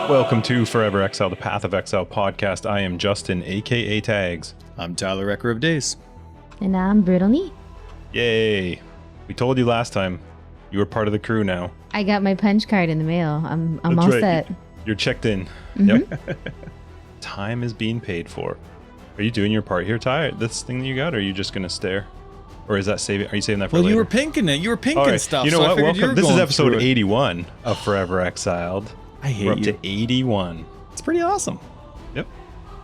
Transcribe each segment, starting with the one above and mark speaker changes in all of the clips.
Speaker 1: Welcome to Forever Exiled, the Path of Exile Podcast. I am Justin, aka Tags.
Speaker 2: I'm Tyler, Wrecker of Days.
Speaker 3: And I'm Brittleknee.
Speaker 1: Yay! We told you last time. You were part of the crew now.
Speaker 3: I got my punch card in the mail. I'm
Speaker 1: That's
Speaker 3: all
Speaker 1: right.
Speaker 3: set.
Speaker 1: You're checked in.
Speaker 3: Mhm.
Speaker 1: Yep. Time is being paid for. Are you doing your part here, Ty? This thing that you got, or are you just going to stare? Or is that saving? Are you saving that for later?
Speaker 2: You were pinking it. You were pinking
Speaker 1: All right.
Speaker 2: stuff.
Speaker 1: You know
Speaker 2: so
Speaker 1: what? Welcome. This is episode 81 of Forever Exiled.
Speaker 2: I hate
Speaker 1: We're up
Speaker 2: you.
Speaker 1: to 81.
Speaker 2: It's pretty awesome.
Speaker 1: Yep.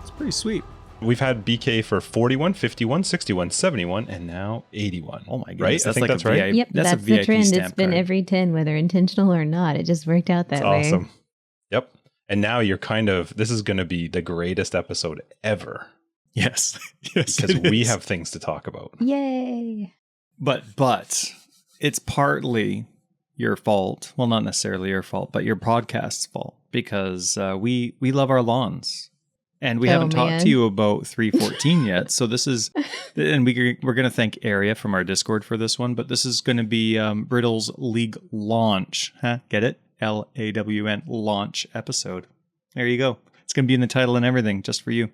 Speaker 2: It's pretty sweet.
Speaker 1: We've had BK for 41, 51, 61, 71, and now 81.
Speaker 2: Oh my goodness.
Speaker 1: Right? I think
Speaker 2: like
Speaker 1: that's
Speaker 2: a
Speaker 1: right.
Speaker 2: VIP,
Speaker 3: Yep, that's
Speaker 2: a
Speaker 3: the
Speaker 2: VIP
Speaker 3: trend. It's
Speaker 2: stamp
Speaker 3: been
Speaker 2: card.
Speaker 3: every 10, whether intentional or not. It just worked out that way.
Speaker 1: Awesome. Yep. And now you're this is going to be the greatest episode ever.
Speaker 2: Yes. Yes.
Speaker 1: Because
Speaker 2: it
Speaker 1: we
Speaker 2: is.
Speaker 1: have things to talk about.
Speaker 3: Yay.
Speaker 2: But it's partly your fault. Well, not necessarily your fault, but your podcast's fault because we love our lawns. And we haven't talked to you about 314 yet. So this is, and we're going to thank Aria from our Discord for this one, but this is going to be Brittle's League launch. Huh? Get it? LAWN launch episode. There you go. It's going to be in the title and everything just for you.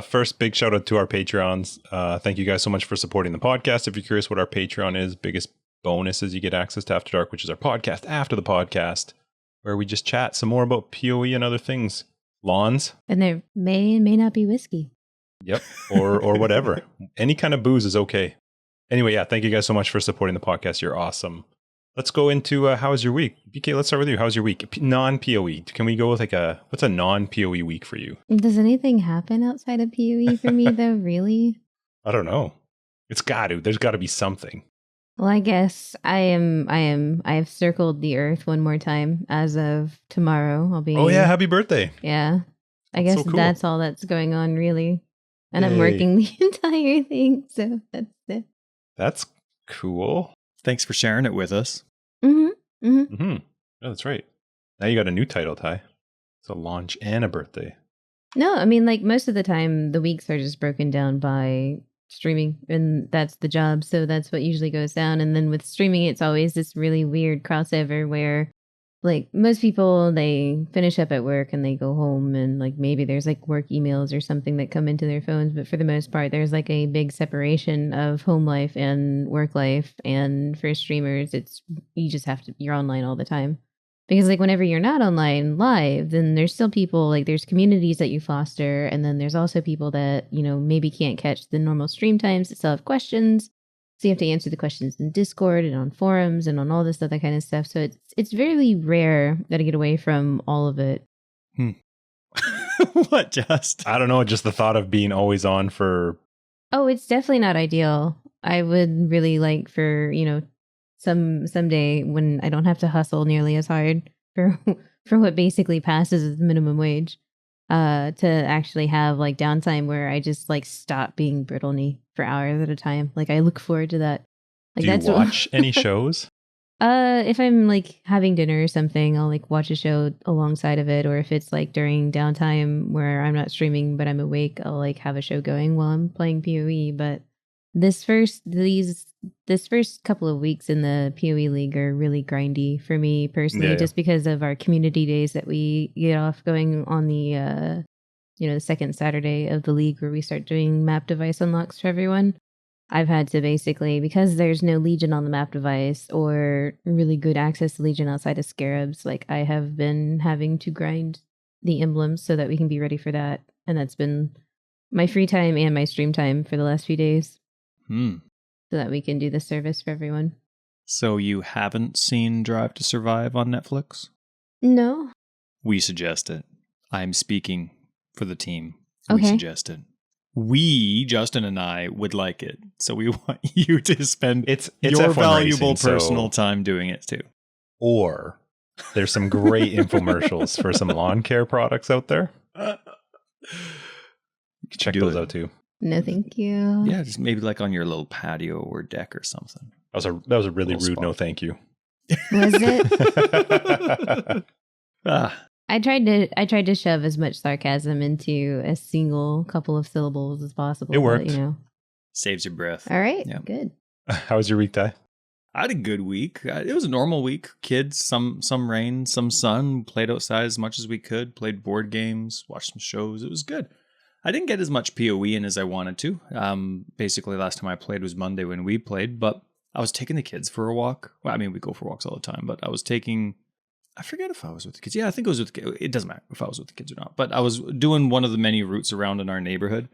Speaker 1: First, big shout out to our Patreons. Thank you guys so much for supporting the podcast. If you're curious what our Patreon is, biggest bonus is you get access to After Dark, which is our podcast after the podcast, where we just chat some more about PoE and other things. Lawns.
Speaker 3: And there may and may not be whiskey.
Speaker 1: Yep. Or whatever. Any kind of booze is okay. Anyway, yeah, thank you guys so much for supporting the podcast. You're awesome. Let's go into how was your week? BK, let's start with you. How's your week? Non-PoE. Can we go with what's a non-PoE week for you?
Speaker 3: Does anything happen outside of PoE for me though, really?
Speaker 1: I don't know. It's got to. There's got to be something.
Speaker 3: Well, I guess I have circled the earth one more time as of tomorrow. I'll be.
Speaker 1: Oh yeah, happy birthday.
Speaker 3: Yeah. I
Speaker 1: That's
Speaker 3: guess
Speaker 1: so cool.
Speaker 3: that's all that's going on really. And I'm
Speaker 1: Yay.
Speaker 3: working the entire thing, so that's it.
Speaker 1: That's cool.
Speaker 2: Thanks for sharing it with us.
Speaker 3: Mm-hmm. Mm-hmm.
Speaker 1: Mm-hmm. Oh, that's right. Now you got a new title, Ty. It's a launch and a birthday.
Speaker 3: No, I mean, like most of the time, the weeks are just broken down by streaming, and that's the job. So that's what usually goes down. And then with streaming, it's always this really weird crossover where, like, most people, they finish up at work and they go home, and like maybe there's like work emails or something that come into their phones. But for the most part, there's like a big separation of home life and work life. And for streamers, you're online all the time. Because like whenever you're not online live, then there's still people, like there's communities that you foster. And then there's also people that, maybe can't catch the normal stream times that still have questions. So you have to answer the questions in Discord and on forums and on all this other kind of stuff. So it's very rare that I get away from all of it.
Speaker 2: What, just?
Speaker 1: I don't know. Just the thought of being always on for.
Speaker 3: Oh, it's definitely not ideal. I would really like for, someday when I don't have to hustle nearly as hard for what basically passes as minimum wage, to actually have like downtime where I just like stop being Brittleknee for hours at a time. Like I look forward to that. Like
Speaker 1: Do you watch any shows?
Speaker 3: If I'm like having dinner or something, I'll like watch a show alongside of it. Or if it's like during downtime where I'm not streaming but I'm awake, I'll like have a show going while I'm playing PoE. But this first couple of weeks in the PoE League are really grindy for me personally, just because of our community days that we get off going on the the second Saturday of the league where we start doing map device unlocks for everyone. I've had to basically, because there's no Legion on the map device or really good access to Legion outside of Scarabs, like I have been having to grind the emblems so that we can be ready for that. And that's been my free time and my stream time for the last few days. So that we can do the service for everyone.
Speaker 2: So you haven't seen Drive to Survive on Netflix?
Speaker 3: No.
Speaker 2: We suggest it. I'm speaking for the team.
Speaker 3: Okay.
Speaker 2: We suggest it. We, Justin and I, would like it. So we want you to spend
Speaker 1: It's
Speaker 2: your
Speaker 1: F1
Speaker 2: valuable
Speaker 1: racing,
Speaker 2: personal time doing it too.
Speaker 1: Or there's some great infomercials for some lawn care products out there. You can check those out too.
Speaker 3: No, thank you.
Speaker 2: Yeah, just maybe like on your little patio or deck or something.
Speaker 1: That was a really rude
Speaker 2: spot.
Speaker 1: no thank you.
Speaker 3: Was it?
Speaker 2: Ah,
Speaker 3: I tried to shove as much sarcasm into a single couple of syllables as possible.
Speaker 1: It worked.
Speaker 3: But,
Speaker 2: saves your breath.
Speaker 3: All right.
Speaker 2: Yeah.
Speaker 3: Good.
Speaker 1: How was your week, Ty?
Speaker 2: I had a good week. It was a normal week. Kids, some rain, some sun. Played outside as much as we could. Played board games. Watched some shows. It was good. I didn't get as much PoE in as I wanted to. Basically, last time I played was Monday when we played. But I was taking the kids for a walk. Well, I mean, we go for walks all the time. But I was taking... I forget if I was with the kids. Yeah, I think it was with the kids. It doesn't matter if I was with the kids or not. But I was doing one of the many routes around in our neighborhood.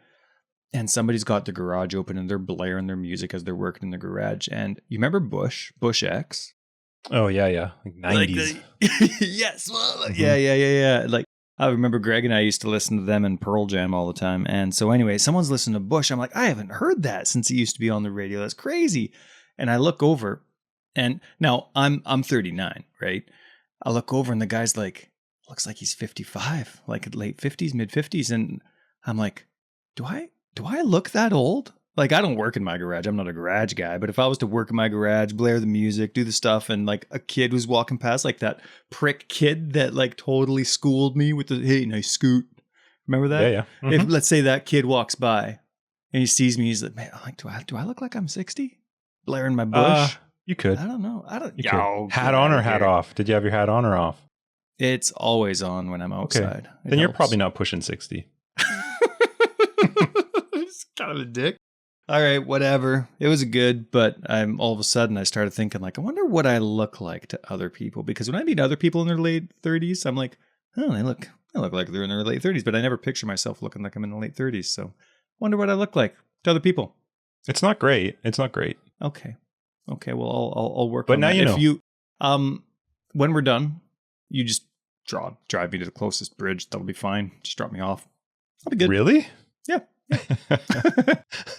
Speaker 2: And somebody's got the garage open and they're blaring their music as they're working in the garage. And you remember Bush X?
Speaker 1: Oh, yeah. Like 90s.
Speaker 2: Yes. Yeah. Like, I remember Greg and I used to listen to them in Pearl Jam all the time. And so anyway, someone's listening to Bush. I'm like, I haven't heard that since it used to be on the radio. That's crazy. And I look over and now I'm 39, right? I look over and the guy's like, looks like he's 55, like late 50s, mid 50s. And I'm like, do I look that old? Like, I don't work in my garage. I'm not a garage guy. But if I was to work in my garage, blare the music, do the stuff, and like a kid was walking past, like that prick kid that like totally schooled me with the, hey, nice scoot. Remember that?
Speaker 1: Yeah. Mm-hmm.
Speaker 2: If let's say that kid walks by and he sees me, he's like, man, like, do I look like I'm 60? Blaring my Bush?
Speaker 1: You could.
Speaker 2: I don't know.
Speaker 1: Hat on or hat off? Did you have your hat on or off?
Speaker 2: It's always on when I'm outside.
Speaker 1: Okay. Then you're probably not pushing 60.
Speaker 2: It's kind of a dick. All right, whatever. It was good, but all of a sudden I started thinking, like, I wonder what I look like to other people. Because when I meet other people in their late 30s, I'm like, oh, they look like they're in their late 30s. But I never picture myself looking like I'm in the late 30s. So wonder what I look like to other people.
Speaker 1: It's not great.
Speaker 2: Okay. Well, I'll work
Speaker 1: but
Speaker 2: on that.
Speaker 1: But now you
Speaker 2: know. When we're done, you just drive me to the closest bridge. That'll be fine. Just drop me off. I'll be good.
Speaker 1: Really?
Speaker 2: Yeah.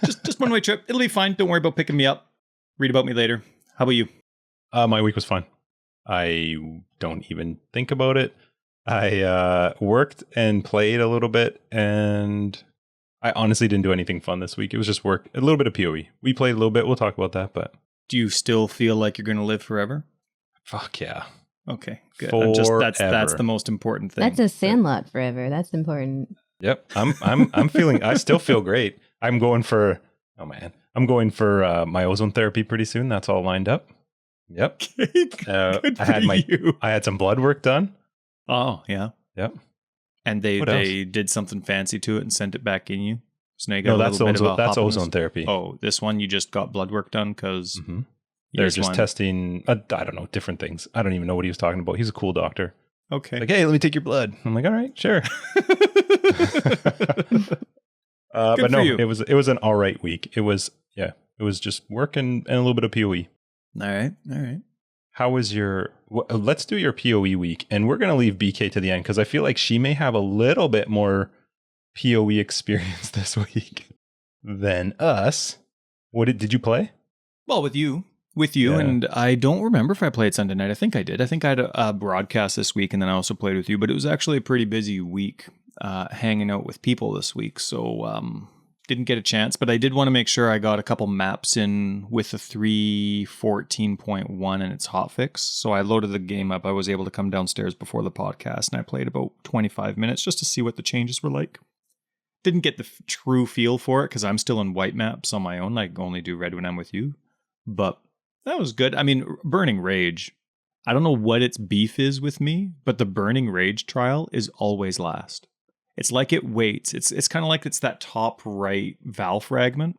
Speaker 2: just one-way trip. It'll be fine. Don't worry about picking me up. Read about me later. How about you?
Speaker 1: My week was fine. I don't even think about it. I worked and played a little bit, and I honestly didn't do anything fun this week. It was just work, a little bit of PoE. We played a little bit. We'll talk about that, but...
Speaker 2: Do you still feel like you're going to live forever?
Speaker 1: Fuck yeah.
Speaker 2: Okay, good.
Speaker 1: That's
Speaker 2: the most important thing.
Speaker 3: That's a Sandlot forever. That's important.
Speaker 1: Yep. I'm feeling, I still feel great. I'm going for my ozone therapy pretty soon. That's all lined up. Yep. I had some blood work done.
Speaker 2: Oh, yeah.
Speaker 1: Yep.
Speaker 2: And they did something fancy to it and sent it back in you. So now you got
Speaker 1: that's ozone therapy.
Speaker 2: Oh, this one you just got blood work done because
Speaker 1: they're just testing, I don't know, different things. I don't even know what he was talking about. He's a cool doctor.
Speaker 2: Okay.
Speaker 1: Like, hey, let me take your blood. I'm like, all right, sure. But no, it was an all right week. It was just work and a little bit of PoE.
Speaker 2: All right.
Speaker 1: How was let's do your PoE week, and we're going to leave BK to the end because I feel like she may have a little bit more PoE experience this week than us. Did you play?
Speaker 2: Well, with you, yeah. And I don't remember if I played Sunday night. I think I did. I think I had a broadcast this week, and then I also played with you. But it was actually a pretty busy week hanging out with people this week, so didn't get a chance. But I did want to make sure I got a couple maps in with the 3.14.1 and its hotfix. So I loaded the game up. I was able to come downstairs before the podcast, and I played about 25 minutes just to see what the changes were like. Didn't get the true feel for it because I'm still in white maps on my own. I only do red when I'm with you. But that was good. I mean, Burning Rage, I don't know what its beef is with me, but the Burning Rage trial is always last. It's like it waits. It's kind of like it's that top right Val fragment.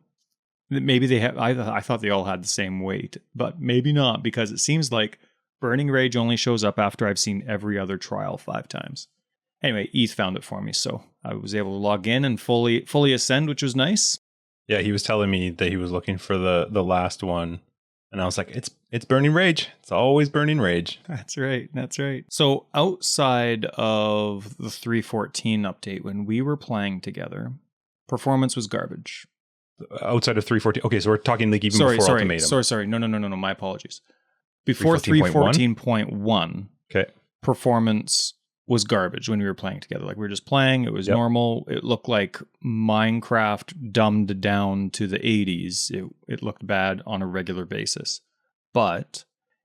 Speaker 2: Maybe they have. I thought they all had the same weight, but maybe not because it seems like Burning Rage only shows up after I've seen every other trial 5 times. Anyway, Eth found it for me, so I was able to log in and fully ascend, which was nice.
Speaker 1: Yeah, he was telling me that he was looking for the last one, and I was like, it's Burning Rage. It's always Burning Rage.
Speaker 2: That's right. So outside of the 3.14 update, when we were playing together, performance was garbage.
Speaker 1: Outside of 3.14, okay, so we're talking like before Ultimatum.
Speaker 2: Sorry. No. My apologies. Before 3.14.1,
Speaker 1: okay,
Speaker 2: performance was garbage when we were playing together. Like we were just playing. It was normal. It looked like Minecraft dumbed down to the 80s. It looked bad on a regular basis, but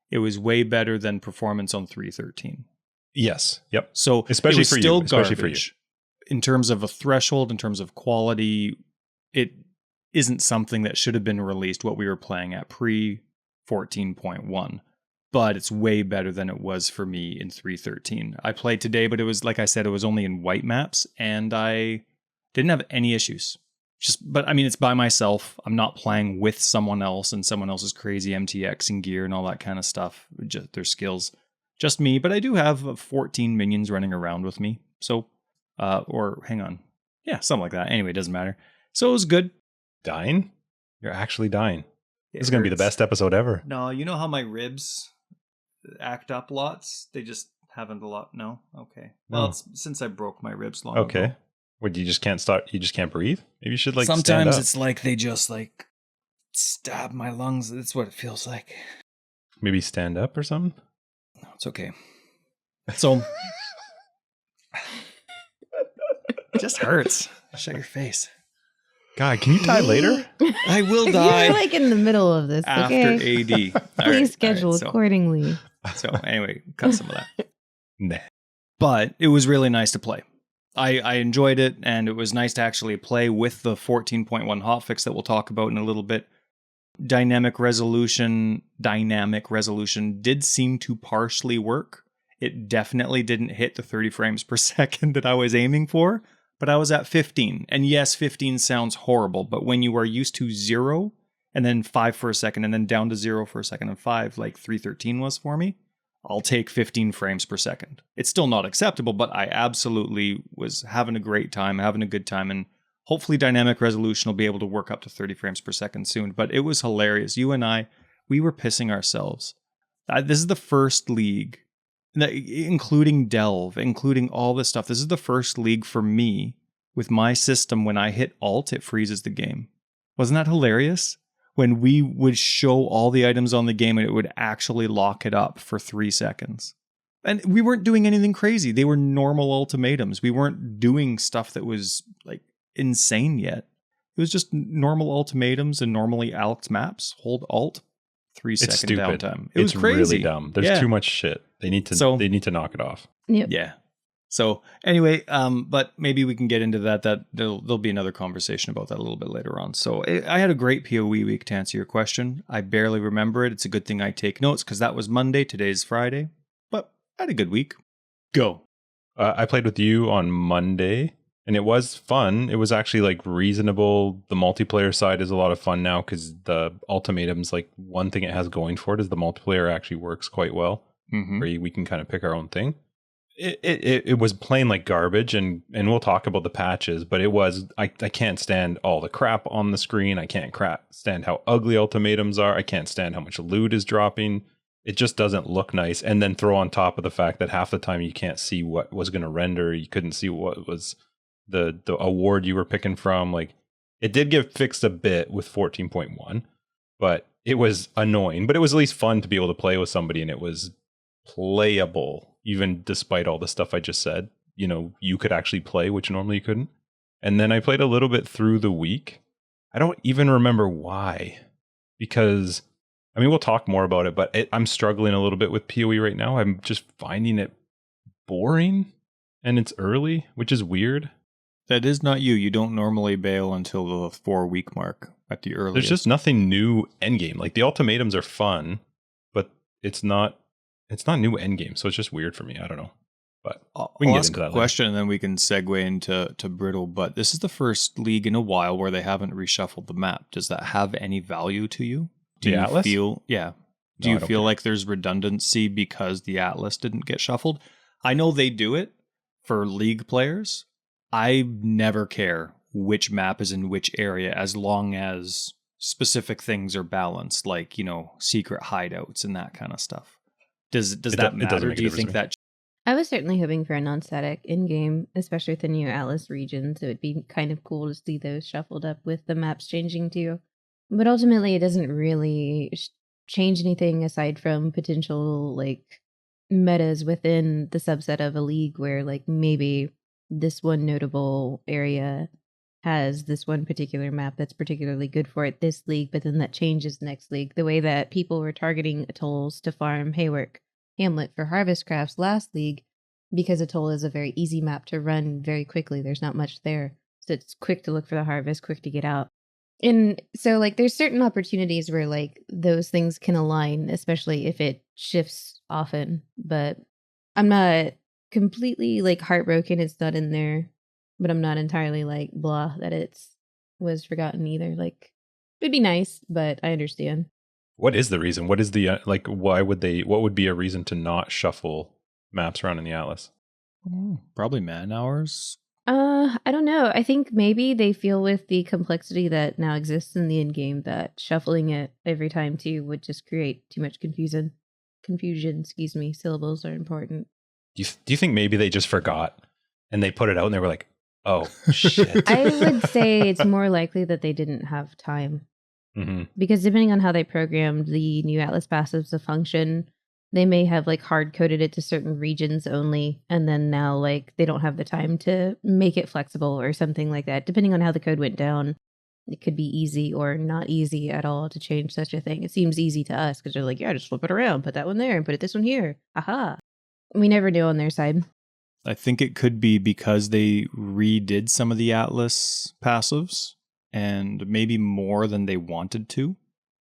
Speaker 2: it was way better than performance on 3.13.
Speaker 1: Yes. Yep.
Speaker 2: So
Speaker 1: especially
Speaker 2: it was
Speaker 1: for
Speaker 2: still
Speaker 1: you.
Speaker 2: garbage.
Speaker 1: Especially for you.
Speaker 2: In terms of a threshold, in terms of quality, it isn't something that should have been released what we were playing at pre 14.1. But it's way better than it was for me in 3.13. I played today, but it was, like I said, it was only in white maps, and I didn't have any issues. But I mean, it's by myself. I'm not playing with someone else and someone else's crazy MTX and gear and all that kind of stuff. Just their skills. Just me, but I do have 14 minions running around with me. So, or hang on. Yeah, something like that. Anyway, it doesn't matter. So it was good.
Speaker 1: Dying? You're actually dying. This is going to be the best episode ever.
Speaker 2: No, you know how my ribs act up lots? They just haven't a lot. No? Okay. Well, it's since I broke my ribs long ago.
Speaker 1: What, you just can't start? You just can't breathe? Maybe you should
Speaker 2: sometimes
Speaker 1: stand up.
Speaker 2: It's like they just stab my lungs. That's what it feels like.
Speaker 1: Maybe stand up or something?
Speaker 2: No, it's okay. So it just hurts. Shut your face.
Speaker 1: God, can you die later?
Speaker 2: I will die.
Speaker 3: You're in the middle of this.
Speaker 2: After
Speaker 3: okay?
Speaker 2: AD.
Speaker 3: Please schedule accordingly.
Speaker 2: So anyway, cut some of that.
Speaker 1: Nah.
Speaker 2: But it was really nice to play. I enjoyed it, and it was nice to actually play with the 14.1 hotfix that we'll talk about in a little bit. Dynamic resolution did seem to partially work. It definitely didn't hit the 30 frames per second that I was aiming for, but I was at 15. And yes, 15 sounds horrible, but when you are used to 0 and then 5 for a second and then down to 0 for a second and 5, like 313 was for me, I'll take 15 frames per second. It's still not acceptable, but I absolutely was having a great time, having a good time, and hopefully dynamic resolution will be able to work up to 30 frames per second soon. But it was hilarious. You and I, we were pissing ourselves. This is the first league, including Delve, including all this stuff. This is the first league for me with my system. When I hit Alt, it freezes the game. Wasn't that hilarious? When we would show all the items on the game and it would actually lock it up for 3 seconds. And we weren't doing anything crazy. They were normal ultimatums. We weren't doing stuff that was insane yet. It was just normal ultimatums and normally alked maps. Hold Alt, 3 second downtime. It was crazy.
Speaker 1: It's really dumb. There's too much shit. They need to knock it off.
Speaker 3: Yep.
Speaker 2: Yeah. So anyway, but maybe we can get into that. There'll be another conversation about that a little bit later on. So I had a great PoE week, to answer your question. I barely remember it. It's a good thing I take notes because that was Monday. Today's Friday. But I had a good week. Go.
Speaker 1: I played with you on Monday, and it was fun. It was actually reasonable. The multiplayer side is a lot of fun now because the Ultimatum's one thing it has going for it is the multiplayer actually works quite well.
Speaker 2: Mm-hmm.
Speaker 1: Where we can kind of pick our own thing. It was playing like garbage, and we'll talk about the patches, but it was I can't stand all the crap on the screen. I can't stand how ugly ultimatums are. I can't stand how much loot is dropping. It just doesn't look nice. And then throw on top of the fact that half the time you can't see what was going to render. You couldn't see what was the award you were picking from. It did get fixed a bit with 14.1, but it was annoying. But it was at least fun to be able to play with somebody, and it was playable. Even despite all the stuff I just said, you could actually play, which normally you couldn't. And then I played a little bit through the week. I don't even remember why, because, we'll talk more about it, but I'm struggling a little bit with PoE right now. I'm just finding it boring, and it's early, which is weird.
Speaker 2: That is not you. You don't normally bail until the 4-week mark at the earliest.
Speaker 1: There's just nothing new endgame. The ultimatums are fun, but it's not new endgame, so it's just weird for me. I don't know. But we can get into that
Speaker 2: question, and then we can segue into Brittle. But this is the first league in a while where they haven't reshuffled the map. Does that have any value to you? Do you
Speaker 1: Atlas?
Speaker 2: feel like there's redundancy because the Atlas didn't get shuffled? I know they do it for league players. I never care which map is in which area as long as specific things are balanced, secret hideouts and that kind of stuff. Does that matter? Do you think that?
Speaker 3: I was certainly hoping for a non-static in-game, especially with the new Atlas regions. It would be kind of cool to see those shuffled up with the maps changing too. But ultimately, it doesn't really change anything aside from potential metas within the subset of a league where maybe this one notable area has this one particular map that's particularly good for it this league, but then that changes next league. The way that people were targeting atolls to farm Haywork Hamlet for Harvest Crafts last league, because Atoll is a very easy map to run very quickly. There's not much there. So it's quick to look for the harvest, quick to get out. And so like there's certain opportunities where like those things can align, especially if it shifts often. But I'm not completely like heartbroken it's not in there, but I'm not entirely like blah that it's was forgotten either. Like it'd be nice, but I understand.
Speaker 1: What is the reason? What is the why would they, what would be a reason to not shuffle maps around in the Atlas?
Speaker 2: Probably man hours.
Speaker 3: I don't know. I think maybe they feel with the complexity that now exists in the end game that shuffling it every time too would just create too much confusion. Excuse me. Syllables are important.
Speaker 1: Do you think maybe they just forgot and they put it out and they were like, oh shit?
Speaker 3: I would say it's more likely that they didn't have time.
Speaker 1: Mm-hmm.
Speaker 3: Because depending on how they programmed the new Atlas passives to function, they may have like hard coded it to certain regions only, and then now like they don't have the time to make it flexible or something like that. Depending on how the code went down, it could be easy or not easy at all to change such a thing. It seems easy to us because they're like, yeah, just flip it around, put that one there, and put it this one here. Aha! We never knew on their side.
Speaker 2: I think it could be because they redid some of the Atlas passives and maybe more than they wanted to.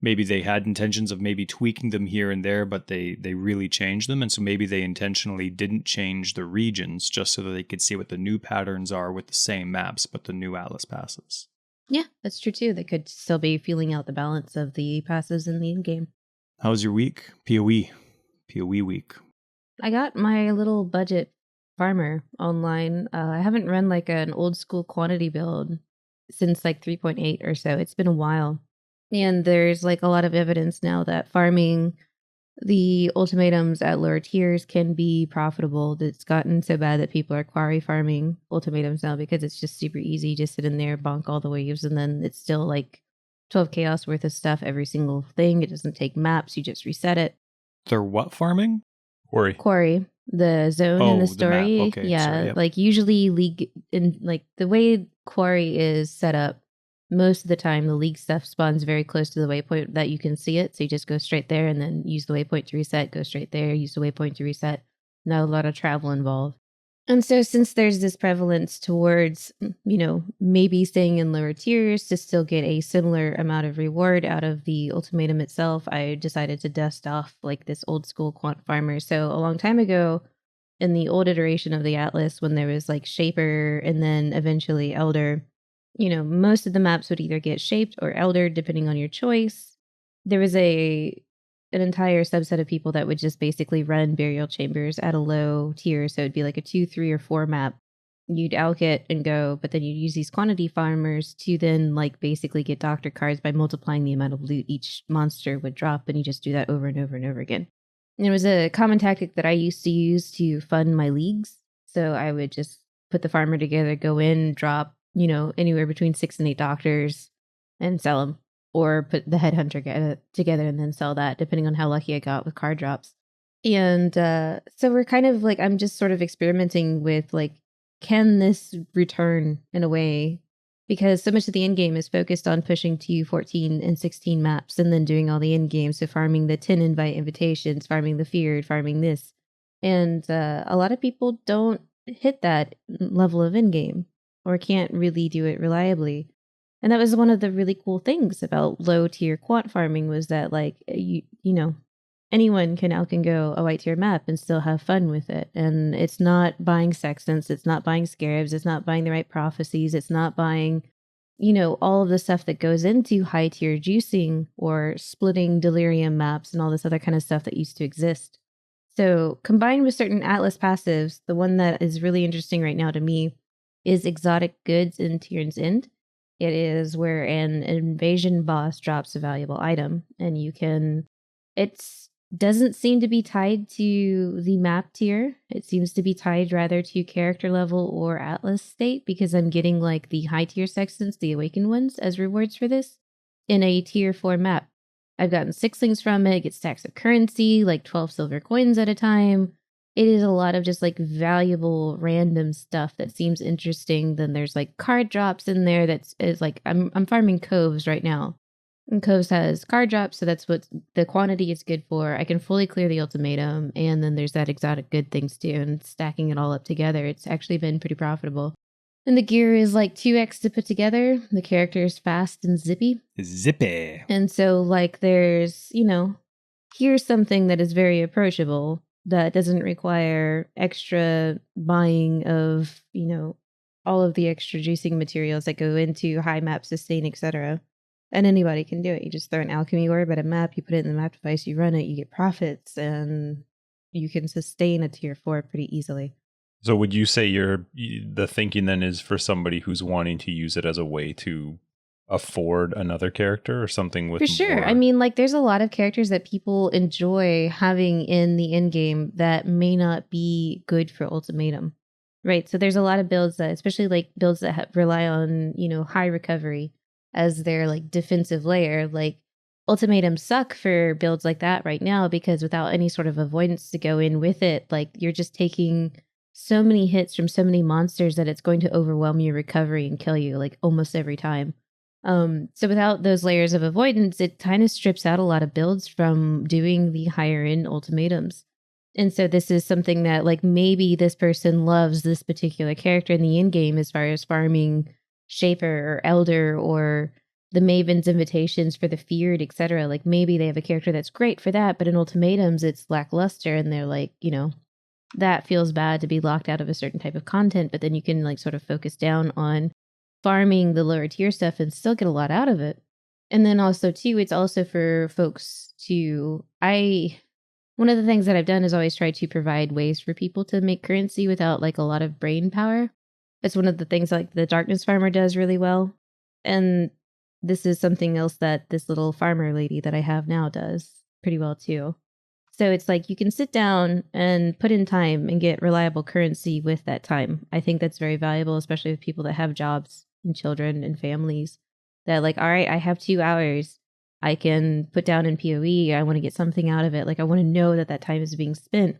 Speaker 2: Maybe they had intentions of maybe tweaking them here and there, but they really changed them. And so maybe they intentionally didn't change the regions just so that they could see what the new patterns are with the same maps, but the new Atlas passives.
Speaker 3: Yeah, that's true too. They could still be feeling out the balance of the passives in the in-game.
Speaker 2: How was your week? PoE week.
Speaker 3: I got my little budget farmer online. I haven't run like an old school quantity build since like 3.8 or so. It's been a while. And there's like a lot of evidence now that farming the ultimatums at lower tiers can be profitable. It's gotten so bad that people are quarry farming ultimatums now because it's just super easy. Just sit in there, bonk all the waves, and then it's still like 12 chaos worth of stuff every single thing. It doesn't take maps. You just reset it.
Speaker 2: They're what farming?
Speaker 3: Quarry. The zone in the story.
Speaker 2: The map. Okay,
Speaker 3: yeah.
Speaker 2: sorry, yep.
Speaker 3: Like usually league in like the way quarry is set up, most of the time the league stuff spawns very close to the waypoint that you can see it. So you just go straight there and then use the waypoint to reset, go straight there, use the waypoint to reset. Not a lot of travel involved. And so since there's this prevalence towards, maybe staying in lower tiers to still get a similar amount of reward out of the ultimatum itself, I decided to dust off like this old school quant farmer. So a long time ago, in the old iteration of the Atlas, when there was like Shaper and then eventually Elder, most of the maps would either get shaped or eldered depending on your choice. There was an entire subset of people that would just basically run burial chambers at a low tier. So it'd be like a 2, 3, or 4 map. You'd alk it and go, but then you'd use these quantity farmers to then like basically get doctor cards by multiplying the amount of loot each monster would drop. And you just do that over and over and over again. And it was a common tactic that I used to use to fund my leagues. So I would just put the farmer together, go in, drop anywhere between 6 and 8 doctors and sell them, or put the headhunter together and then sell that, depending on how lucky I got with card drops. And so we're kind of like, I'm just sort of experimenting with like, can this return in a way? Because so much of the end game is focused on pushing to 14 and 16 maps and then doing all the end game. So farming the 10 invitations, farming the feared, farming this. And a lot of people don't hit that level of end game, or can't really do it reliably. And that was one of the really cool things about low tier quant farming was that like, anyone can out and go a white tier map and still have fun with it. And it's not buying sextants, it's not buying scarabs, it's not buying the right prophecies, it's not buying, all of the stuff that goes into high tier juicing or splitting delirium maps and all this other kind of stuff that used to exist. So combined with certain Atlas passives, the one that is really interesting right now to me is exotic goods in Tyrion's End. It is where an invasion boss drops a valuable item, and it doesn't seem to be tied to the map tier. It seems to be tied rather to character level or Atlas state, because I'm getting like the high tier sextants, the awakened ones, as rewards for this in a tier 4 map. I've gotten 6lings from it, get stacks of currency, like 12 silver coins at a time. It is a lot of just like valuable random stuff that seems interesting. Then there's like card drops in there is like I'm farming Coves right now. And Coves has card drops, so that's what the quantity is good for. I can fully clear the ultimatum, and then there's that exotic good things too, and stacking it all up together. It's actually been pretty profitable. And the gear is like 2x to put together. The character is fast and zippy.
Speaker 2: Zippy.
Speaker 3: And so like there's, here's something that is very approachable that doesn't require extra buying of, all of the extra juicing materials that go into high map sustain, etc. And anybody can do it. You just throw an alchemy orb at a map, you put it in the map device, you run it, you get profits, and you can sustain a tier 4 pretty easily.
Speaker 1: So would you say the thinking then is for somebody who's wanting to use it as a way to afford another character or something with
Speaker 3: For sure.
Speaker 1: more?
Speaker 3: I mean, like there's a lot of characters that people enjoy having in the end game that may not be good for Ultimatum. Right. So there's a lot of builds that, especially like builds that rely on, high recovery as their like defensive layer. Like Ultimatum suck for builds like that right now because without any sort of avoidance to go in with it, like you're just taking so many hits from so many monsters that it's going to overwhelm your recovery and kill you like almost every time. So without those layers of avoidance, it kind of strips out a lot of builds from doing the higher end ultimatums. And so this is something that like maybe this person loves this particular character in the end game as far as farming Shaper or Elder or the Maven's invitations for the Feared, etc. Like maybe they have a character that's great for that, but in ultimatums it's lackluster and they're like, that feels bad to be locked out of a certain type of content, but then you can like sort of focus down on farming the lower tier stuff and still get a lot out of it. And then also too, it's also for folks to, one of the things that I've done is always try to provide ways for people to make currency without like a lot of brain power. It's one of the things like the Darkness Farmer does really well. And this is something else that this little farmer lady that I have now does pretty well too. So it's like you can sit down and put in time and get reliable currency with that time. I think that's very valuable, especially with people that have jobs and children and families that like, all right, I have 2 hours. I can put down in PoE. I want to get something out of it. Like I want to know that that time is being spent.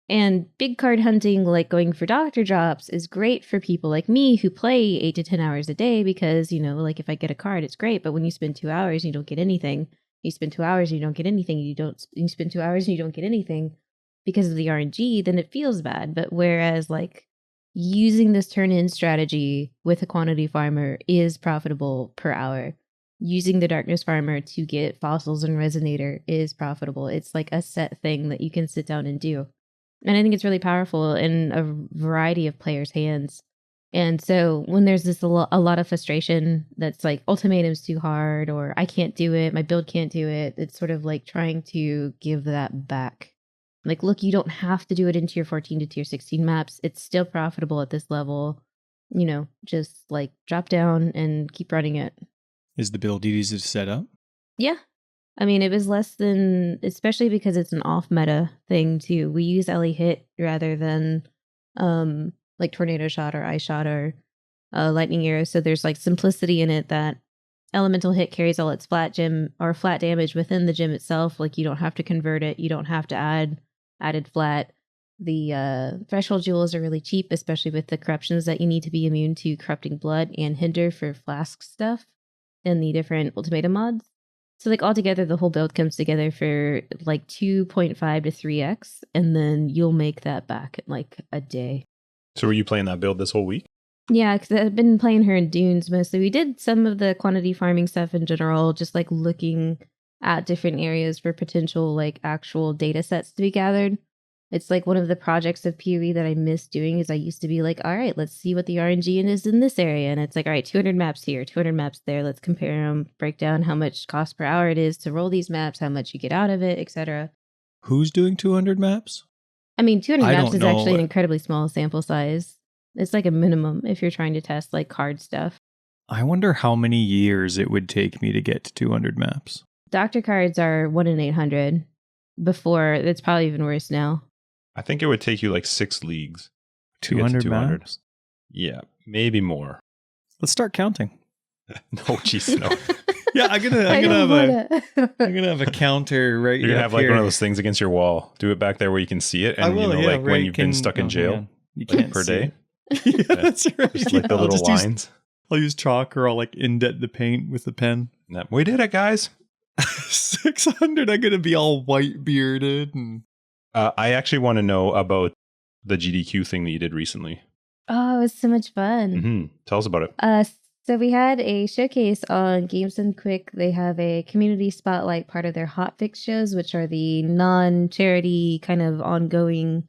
Speaker 3: And big card hunting, like going for doctor drops, is great for people like me who play 8 to 10 hours a day because, like if I get a card, it's great. But when you spend 2 hours, you don't get anything. You spend 2 hours and you don't get anything. You spend 2 hours and you don't get anything because of the RNG, then it feels bad. But whereas like using this turn-in strategy with a quantity farmer is profitable per hour. Using the Darkness Farmer to get fossils and resonator is profitable. It's like a set thing that you can sit down and do. And I think it's really powerful in a variety of players' hands. And so when there's a lot of frustration that's like ultimatum's too hard or I can't do it, my build can't do it, it's sort of like trying to give that back. Like, look, you don't have to do it in tier 14 to tier 16 maps. It's still profitable at this level. Just like drop down and keep running it.
Speaker 2: Is the build easy to set up?
Speaker 3: Yeah. I mean, it was less than, especially because it's an off meta thing too. We use LE hit rather than like tornado shot or ice shot or lightning arrow. So there's like simplicity in it that elemental hit carries all its flat gem or flat damage within the gem itself. Like you don't have to convert it. You don't have to add added flat. The threshold jewels are really cheap, especially with the corruptions that you need to be immune to corrupting blood and hinder for flask stuff in the different ultimatum mods. So like altogether, the whole build comes together for like 2.5 to 3x, and then you'll make that back in like a day.
Speaker 1: So were you playing that build this whole week?
Speaker 3: Yeah, because I've been playing her in Dunes mostly. We did some of the quantity farming stuff in general, just like looking at different areas for potential like actual data sets to be gathered. It's like one of the projects of PoE that I miss doing is I used to be like, all right, let's see what the RNG is in this area. And it's like, all right, 200 maps here, 200 maps there. Let's compare them, break down how much cost per hour it is to roll these maps, how much you get out of it, etc.
Speaker 2: Who's doing 200 maps?
Speaker 3: I mean, 200 maps is actually an incredibly small sample size. It's like a minimum if you're trying to test like card stuff.
Speaker 2: I wonder how many years it would take me to get to 200 maps.
Speaker 3: Doctor cards are 1 in 800. Before, it's probably even worse now.
Speaker 1: I think it would take you like 6 leagues.
Speaker 2: 200 maps?
Speaker 1: Yeah, maybe more.
Speaker 2: Let's start counting.
Speaker 1: No, jeez, no.
Speaker 2: Yeah, I'm gonna have a counter right.
Speaker 1: You're gonna have like one of those things against your wall. Do it back there where you can see it, and like when you've been stuck in jail,
Speaker 2: you can't
Speaker 1: per day.
Speaker 2: Yeah, that's right.
Speaker 1: Just like the little lines.
Speaker 2: I'll use chalk, or I'll like indent the paint with the pen.
Speaker 1: We did it, guys.
Speaker 2: 600. I'm gonna be all white bearded and.
Speaker 1: I actually want to know about the GDQ thing that you did recently.
Speaker 3: Oh, it was so much fun.
Speaker 1: Mm-hmm. Tell us about it.
Speaker 3: So we had a showcase on Games Done Quick. They have a community spotlight, part of their hotfix shows, which are the non-charity kind of ongoing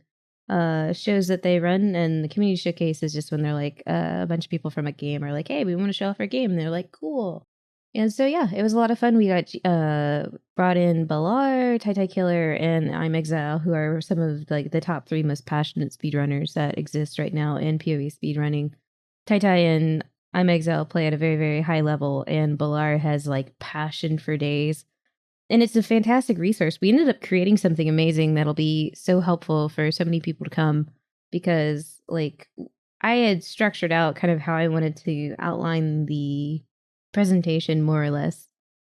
Speaker 3: shows that they run. And the community showcase is just when they're like a bunch of people from a game are like, hey, we want to show off our game. And they're like, cool. And so, yeah, it was a lot of fun. We got brought in Balar, Tai Killer, and I'm Exile, who are some of like the top 3 most passionate speedrunners that exist right now in PoE speedrunning. Tai and I'm Exile play at a very, very high level, and Balar has like passion for days. And it's a fantastic resource. We ended up creating something amazing that'll be so helpful for so many people to come, because like I had structured out kind of how I wanted to outline the presentation more or less,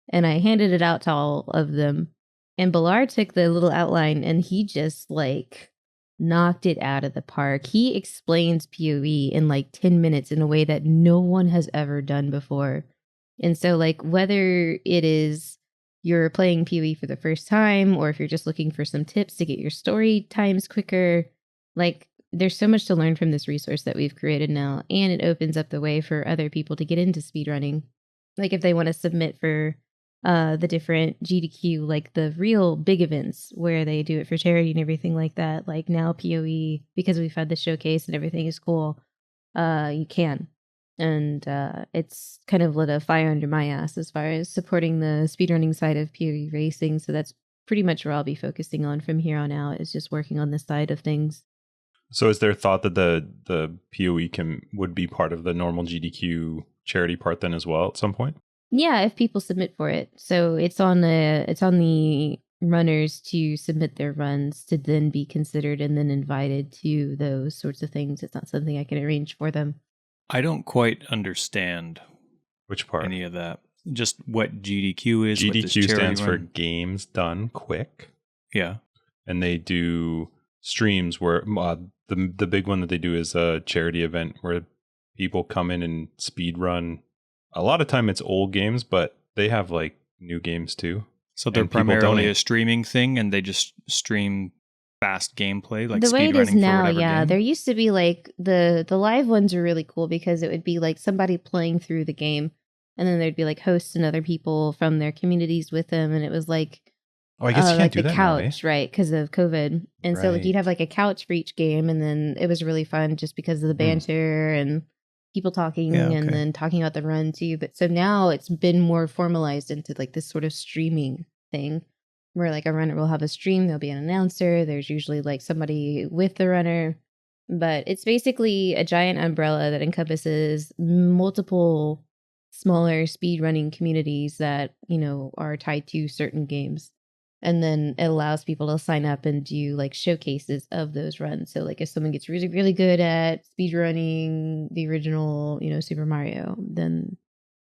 Speaker 3: and I handed it out to all of them, and Balar took the little outline and he just like knocked it out of the park. He explains PoE in like 10 minutes in a way that no one has ever done before. And so like whether it is you're playing PoE for the first time, or if you're just looking for some tips to get your story times quicker, like there's so much to learn from this resource that we've created now, and it opens up the way for other people to get into speedrunning. Like if they want to submit for the different GDQ, like the real big events where they do it for charity and everything like that, like now PoE, because we've had the showcase and everything is cool, you can. And it's kind of lit a fire under my ass as far as supporting the speedrunning side of PoE racing. So that's pretty much where I'll be focusing on from here on out, is just working on this side of things.
Speaker 1: So is there thought that the PoE would be part of the normal GDQ charity part then as well at some point?
Speaker 3: Yeah, if people submit for it. So it's on the runners to submit their runs to then be considered and then invited to those sorts of things. It's not something I can arrange for them.
Speaker 2: I don't quite understand
Speaker 1: which part,
Speaker 2: any of that. Just what GDQ is.
Speaker 1: GDQ stands for Games Done Quick.
Speaker 2: Yeah,
Speaker 1: and they do streams where the big one that they do is a charity event where people come in and speed run. A lot of time it's old games, but they have like new games too.
Speaker 2: So they're primarily a streaming thing, and they just stream fast gameplay, like
Speaker 3: the way it is now. Yeah,
Speaker 2: game.
Speaker 3: There used to be like the live ones are really cool because it would be like somebody playing through the game, and then there'd be like hosts and other people from their communities with them, and it was like,
Speaker 1: oh, I guess you can't
Speaker 3: like
Speaker 1: do
Speaker 3: the
Speaker 1: that
Speaker 3: couch,
Speaker 1: now, eh?
Speaker 3: right? Because of COVID, and so like you'd have like a couch for each game, and then it was really fun just because of the banter and people talking and then talking about the run too. But so now it's been more formalized into like this sort of streaming thing where like a runner will have a stream, there'll be an announcer, there's usually like somebody with the runner, but it's basically a giant umbrella that encompasses multiple smaller speedrunning communities that, you know, are tied to certain games. And then it allows people to sign up and do like showcases of those runs. So like if someone gets really, really good at speedrunning the original, you know, Super Mario, then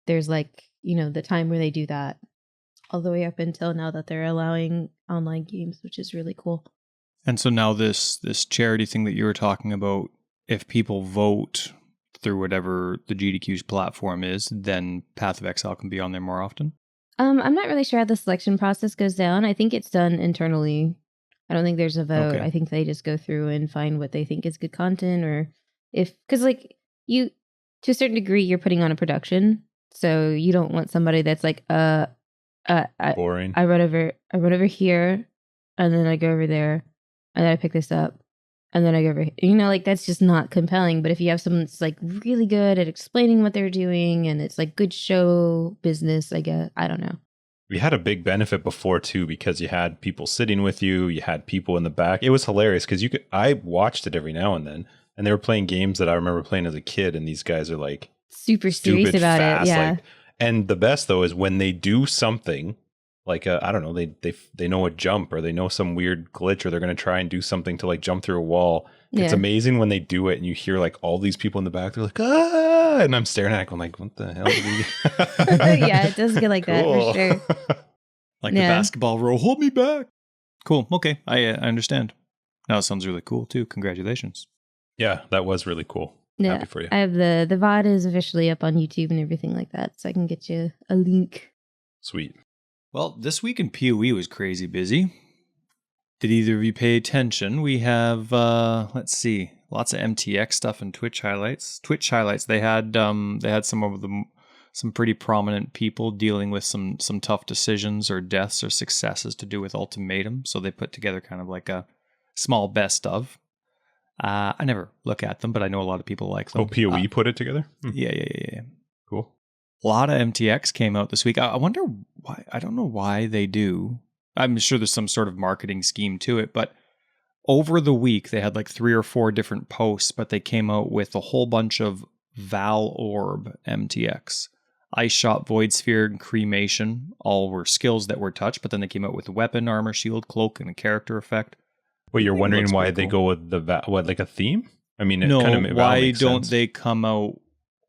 Speaker 3: there's like, you know, the time where they do that all the way up until now that they're allowing online games, which is really cool.
Speaker 2: And so now this charity thing that you were talking about, if people vote through whatever the GDQ's platform is, then Path of Exile can be on there more often?
Speaker 3: I'm not really sure how the selection process goes down. I think it's done internally. I don't think there's a vote.
Speaker 2: Okay.
Speaker 3: I think they just go through and find what they think is good content, or because like you, to a certain degree, you're putting on a production, so you don't want somebody that's like,
Speaker 1: boring.
Speaker 3: I run over here, and then I go over there, and then I pick this up, and then I go over here. You know, like that's just not compelling. But if you have someone that's like really good at explaining what they're doing, and it's like good show business, I guess, I don't know.
Speaker 1: We had a big benefit before too, because you had people sitting with you, you had people in the back. It was hilarious because I watched it every now and then, and they were playing games that I remember playing as a kid, and these guys are like
Speaker 3: super serious about
Speaker 1: fast,
Speaker 3: it. Yeah.
Speaker 1: Like, and the best though is when they do something like I don't know, they know a jump, or they know some weird glitch, or they're going to try and do something to like jump through a wall. Yeah. It's amazing when they do it and you hear like all these people in the back, they're like, ah, and I'm staring at it going like, what the hell did we
Speaker 3: Yeah, it does get like that for sure.
Speaker 2: Like the basketball roll, hold me back. Cool. Okay. I understand. Now it sounds really cool too. Congratulations.
Speaker 1: Yeah, that was really cool.
Speaker 3: Yeah,
Speaker 1: happy for you.
Speaker 3: I have the VOD is officially up on YouTube and everything like that, so I can get you a link.
Speaker 1: Sweet.
Speaker 2: Well, this week in PoE was crazy busy. Did either of you pay attention? We have, let's see, Lots of MTX stuff and Twitch highlights. They had some pretty prominent people dealing with some tough decisions or deaths or successes to do with Ultimatum. So they put together kind of like a small best of. I never look at them, but I know a lot of people like them.
Speaker 1: Oh, PoE put it together?
Speaker 2: Yeah.
Speaker 1: Cool.
Speaker 2: A lot of MTX came out this week. I wonder why. I don't know why they do. I'm sure there's some sort of marketing scheme to it, but over the week, they had like 3 or 4 different posts, but they came out with a whole bunch of Val Orb MTX. Ice Shot, Void Sphere, and Cremation all were skills that were touched, but then they came out with weapon, armor, shield, cloak, and a character effect.
Speaker 1: Well, you're wondering why they go with like a theme? I mean,
Speaker 2: no,
Speaker 1: kind of
Speaker 2: why don't they come out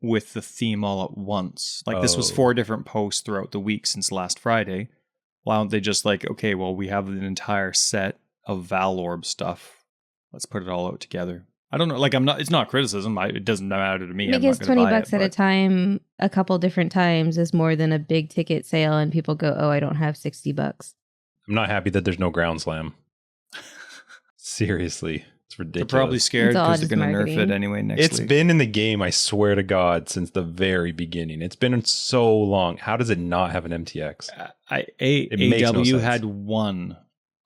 Speaker 2: with the theme all at once? Like this was 4 different posts throughout the week since last Friday. Why don't they just like, okay, well, we have an entire set of Val Orb stuff. Let's put it all out together. I don't know. Like, it's not criticism. It doesn't matter to me.
Speaker 3: Because $20 at a time, a couple different times is more than a big ticket sale. And people go, oh, I don't have $60.
Speaker 1: I'm not happy that there's no ground slam. Seriously. It's ridiculous.
Speaker 2: They're probably scared because they're going to nerf it anyway next week.
Speaker 1: It's been in the game, I swear to God, since the very beginning. It's been so long. How does it not have an MTX?
Speaker 2: AW had 1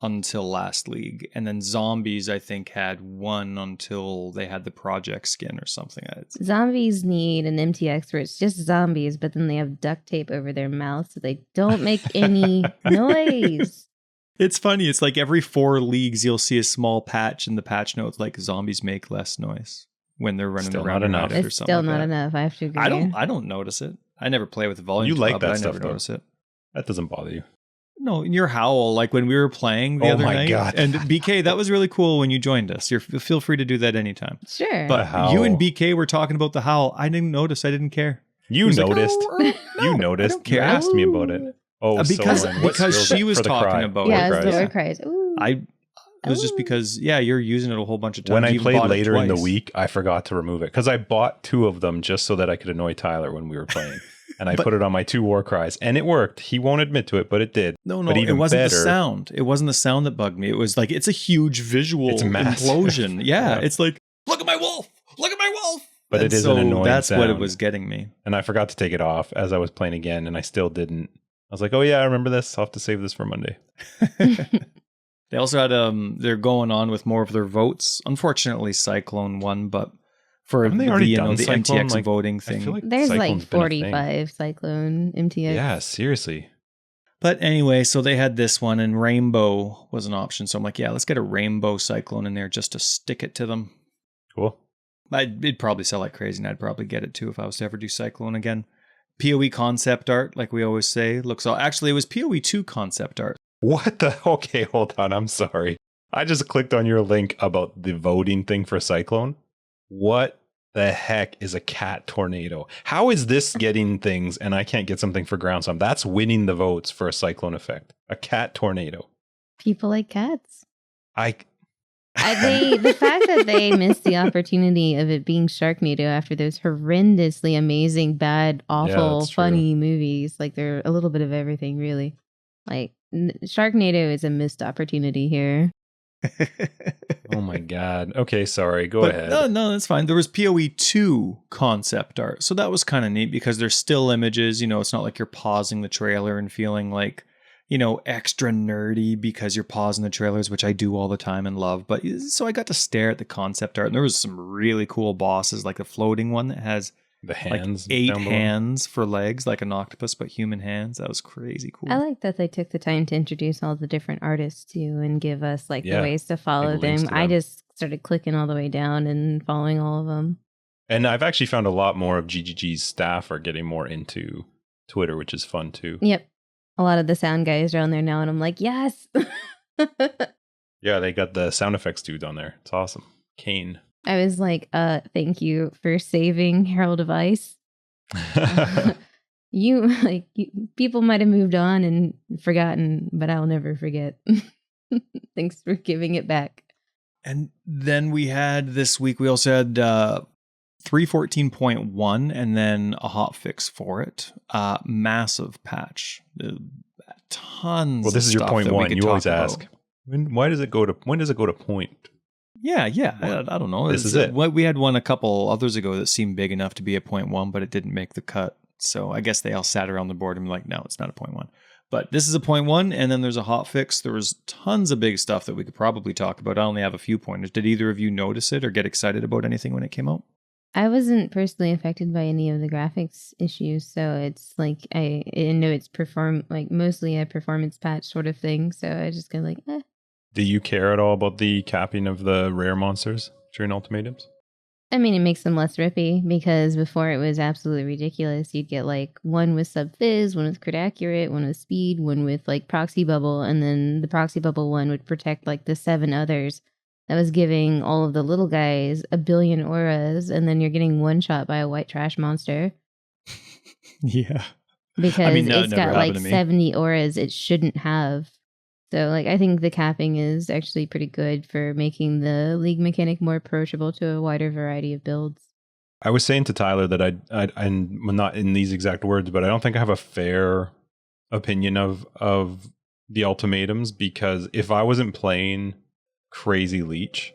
Speaker 2: until last league, and then Zombies, I think, had 1 until they had the project skin or something.
Speaker 3: Zombies need an MTX where it's just zombies, but then they have duct tape over their mouth so they don't make any noise.
Speaker 2: It's funny. It's like every 4 leagues, you'll see a small patch in the patch notes like zombies make less noise when they're running
Speaker 1: still
Speaker 2: around.
Speaker 1: Not enough.
Speaker 3: It's still not enough. I have to agree.
Speaker 2: I don't notice it. I never play with the volume.
Speaker 1: You like that
Speaker 2: but
Speaker 1: stuff,
Speaker 2: I never notice it.
Speaker 1: That doesn't bother you.
Speaker 2: No, in your howl, like when we were playing the other night.
Speaker 1: God.
Speaker 2: And BK, that was really cool when you joined us. Feel free to do that anytime.
Speaker 3: Sure.
Speaker 2: But you and BK were talking about the howl. I didn't notice. I didn't care.
Speaker 1: You noticed.
Speaker 2: Like,
Speaker 1: you noticed.
Speaker 2: I don't care.
Speaker 1: You asked me about it. Oh,
Speaker 2: because she was talking about it.
Speaker 3: Yeah, it's the word cries. Ooh.
Speaker 2: It was just because, you're using it a whole bunch of times.
Speaker 1: When I played later in the week, I forgot to remove it because I bought 2 of them just so that I could annoy Tyler when we were playing. And I put it on my 2 war cries, and it worked. He won't admit to it, but it did.
Speaker 2: No, it wasn't the sound. It wasn't the sound that bugged me. It was like, it's a huge visual implosion. Yeah, it's like, look at my wolf! Look at my wolf!
Speaker 1: But it is an annoying
Speaker 2: that's
Speaker 1: sound.
Speaker 2: What it was getting me.
Speaker 1: And I forgot to take it off as I was playing again, and I still didn't. I was like, oh yeah, I remember this. I'll have to save this for Monday.
Speaker 2: They also had, they're going on with more of their votes. Unfortunately, Cyclone won, but for the MTX voting thing.
Speaker 3: Like there's like 45 Cyclone MTX.
Speaker 1: Yeah, seriously.
Speaker 2: But anyway, so they had this one, and Rainbow was an option. So I'm like, yeah, let's get a Rainbow Cyclone in there just to stick it to them.
Speaker 1: Cool.
Speaker 2: It'd probably sell like crazy, and I'd probably get it too if I was to ever do Cyclone again. PoE concept art, like we always say, actually, it was PoE 2 concept art.
Speaker 1: What the? Okay, hold on. I'm sorry. I just clicked on your link about the voting thing for Cyclone. What the heck is a cat tornado? How is this getting things and I can't get something for ground slam? That's winning the votes for a Cyclone effect. A cat tornado.
Speaker 3: People like cats.
Speaker 1: The
Speaker 3: fact that they missed the opportunity of it being Sharknado after those horrendously amazing, bad, awful, funny movies. Like they're a little bit of everything, really. Like Sharknado is a missed opportunity here.
Speaker 1: Oh my God. Okay, sorry. Go ahead.
Speaker 2: No, that's fine. There was PoE 2 concept art. So that was kind of neat because there's still images. It's not like you're pausing the trailer and feeling like, extra nerdy because you're pausing the trailers, which I do all the time and love. But so I got to stare at the concept art, and there was some really cool bosses, like the floating one that has
Speaker 1: the hands,
Speaker 2: like 8 hands for legs, like an octopus, but human hands. That was crazy cool.
Speaker 3: I like that they took the time to introduce all the different artists too and give us the ways to follow them. I just started clicking all the way down and following all of them.
Speaker 1: And I've actually found a lot more of GGG's staff are getting more into Twitter, which is fun too.
Speaker 3: Yep. A lot of the sound guys are on there now, and I'm like, yes.
Speaker 1: Yeah, they got the sound effects dude on there. It's awesome. Kane.
Speaker 3: I was like, thank you for saving Herald of Ice. People might have moved on and forgotten, but I'll never forget. Thanks for giving it back.
Speaker 2: And then we had this week, we also had 3.14.1 and then a hotfix for it. Massive patch. Tons.
Speaker 1: Well, this is your point one. You always ask,
Speaker 2: when
Speaker 1: does it go to point?
Speaker 2: Yeah. I don't know.
Speaker 1: This is it.
Speaker 2: We had one a couple others ago that seemed big enough to be a 0.1, but it didn't make the cut. So I guess they all sat around the board and were like, no, it's not a 0.1. But this is a 0.1, and then there's a hot fix. There was tons of big stuff that we could probably talk about. I only have a few pointers. Did either of you notice it or get excited about anything when it came out?
Speaker 3: I wasn't personally affected by any of the graphics issues, so it's like I know it's mostly a performance patch sort of thing. So I just go like, eh.
Speaker 1: Do you care at all about the capping of the rare monsters during Ultimatums?
Speaker 3: I mean, it makes them less rippy because before it was absolutely ridiculous. You'd get like one with sub fizz, one with crit accurate, one with speed, one with like proxy bubble, and then the proxy bubble one would protect like the 7 others. That was giving all of the little guys a billion auras, and then you're getting one shot by a white trash monster.
Speaker 2: Yeah.
Speaker 3: Because it's got like 70 auras it shouldn't have. So like I think the capping is actually pretty good for making the league mechanic more approachable to a wider variety of builds.
Speaker 1: I was saying to Tyler that I'm not in these exact words, but I don't think I have a fair opinion of the Ultimatums, because if I wasn't playing Crazy Leech,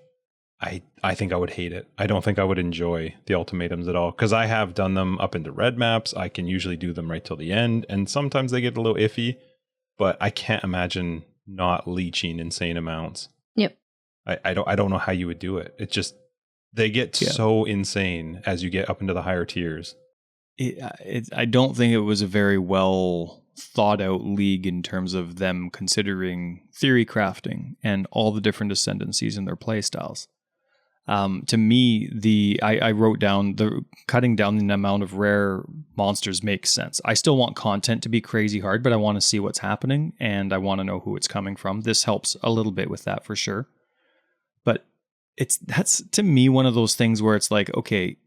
Speaker 1: I think I would hate it. I don't think I would enjoy the Ultimatums at all, because I have done them up into red maps. I can usually do them right till the end, and sometimes they get a little iffy, but I can't imagine not leeching insane amounts.
Speaker 3: Yep.
Speaker 1: I don't know how you would do it. It just, they get so insane as you get up into the higher tiers.
Speaker 2: I don't think it was a very well thought out league in terms of them considering theory crafting and all the different ascendancies in their play styles. To me, I wrote down the cutting down the amount of rare monsters makes sense. I still want content to be crazy hard, but I want to see what's happening and I want to know who it's coming from. This helps a little bit with that for sure. But that's to me one of those things where it's like, okay,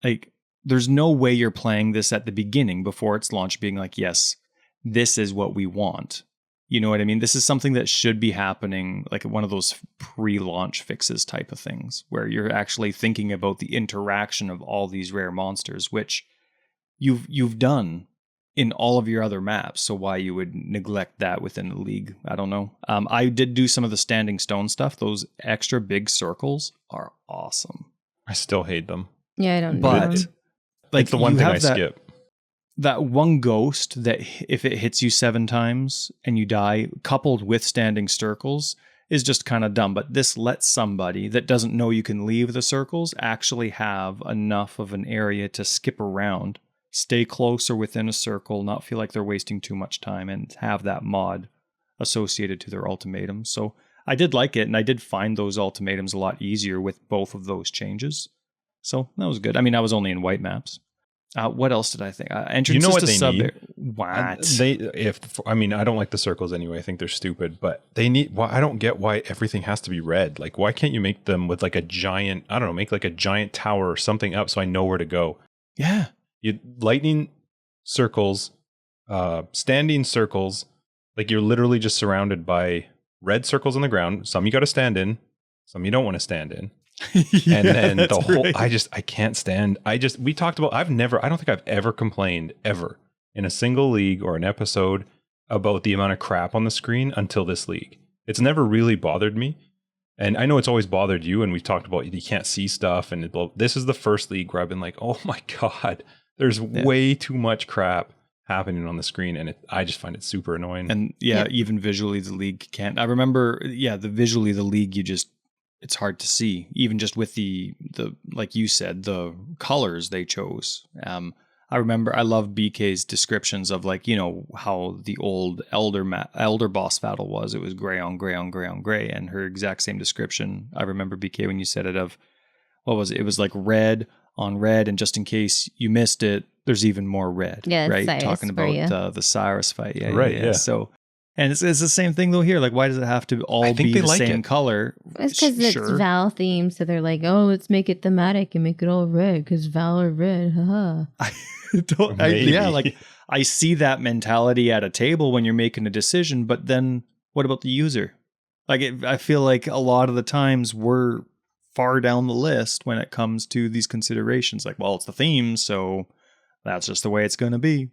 Speaker 2: like there's no way you're playing this at the beginning before it's launched being like, yes, this is what we want. You know what I mean? This is something that should be happening, like one of those pre-launch fixes type of things, where you're actually thinking about the interaction of all these rare monsters, which you've done in all of your other maps. So why you would neglect that within the league, I don't know. I did do some of the standing stone stuff. Those extra big circles are awesome.
Speaker 1: I still hate them.
Speaker 3: Yeah, I don't.
Speaker 2: But like
Speaker 1: it's the one thing I skip.
Speaker 2: That one ghost that if it hits you 7 times and you die, coupled with standing circles, is just kind of dumb. But this lets somebody that doesn't know you can leave the circles actually have enough of an area to skip around, stay closer within a circle, not feel like they're wasting too much time, and have that mod associated to their ultimatum. So I did like it, and I did find those ultimatums a lot easier with both of those changes. So that was good. I mean, I was only in white maps. What else did I think? Entrances,
Speaker 1: you know what
Speaker 2: to
Speaker 1: they
Speaker 2: sub
Speaker 1: need?
Speaker 2: What?
Speaker 1: I mean, I don't like the circles anyway. I think they're stupid, but they need. Well, I don't get why everything has to be red. Like, why can't you make them with like a giant? I don't know, make like a giant tower or something up so I know where to go.
Speaker 2: Yeah,
Speaker 1: lightning circles, standing circles. Like you're literally just surrounded by red circles on the ground. Some you got to stand in, some you don't want to stand in.
Speaker 2: Yeah,
Speaker 1: and then the whole
Speaker 2: right.
Speaker 1: I can't stand. We talked about, I don't think I've ever complained ever in a single league or an episode about the amount of crap on the screen until this league. It's never really bothered me, and I know it's always bothered you, and we've talked about you can't see stuff, and this is the first league where I've been like, oh my god, there's way too much crap happening on the screen, and I just find it super annoying.
Speaker 2: And even visually the league can't. I remember visually the league, it's hard to see, even just with the like you said, the colors they chose. I remember I love BK's descriptions of like, you know, how the old elder boss battle was. It was gray on gray on gray on gray, and her exact same description. I remember BK when you said it of what was it? It was like red on red, and just in case you missed it, there's even more red.
Speaker 3: Yeah,
Speaker 2: right.
Speaker 3: Cyrus
Speaker 2: Talking about the Cyrus fight. Yeah,
Speaker 1: right. Yeah.
Speaker 2: So. And it's the same thing though here. Like, why does it have to all be the same color?
Speaker 3: It's because it's Val themed, so they're like, oh, let's make it thematic and make it all red because Val are red. Haha.
Speaker 2: I see that mentality at a table when you're making a decision, but then what about the user? Like, I feel like a lot of the times we're far down the list when it comes to these considerations. Like, well, it's the theme, so that's just the way it's going to be.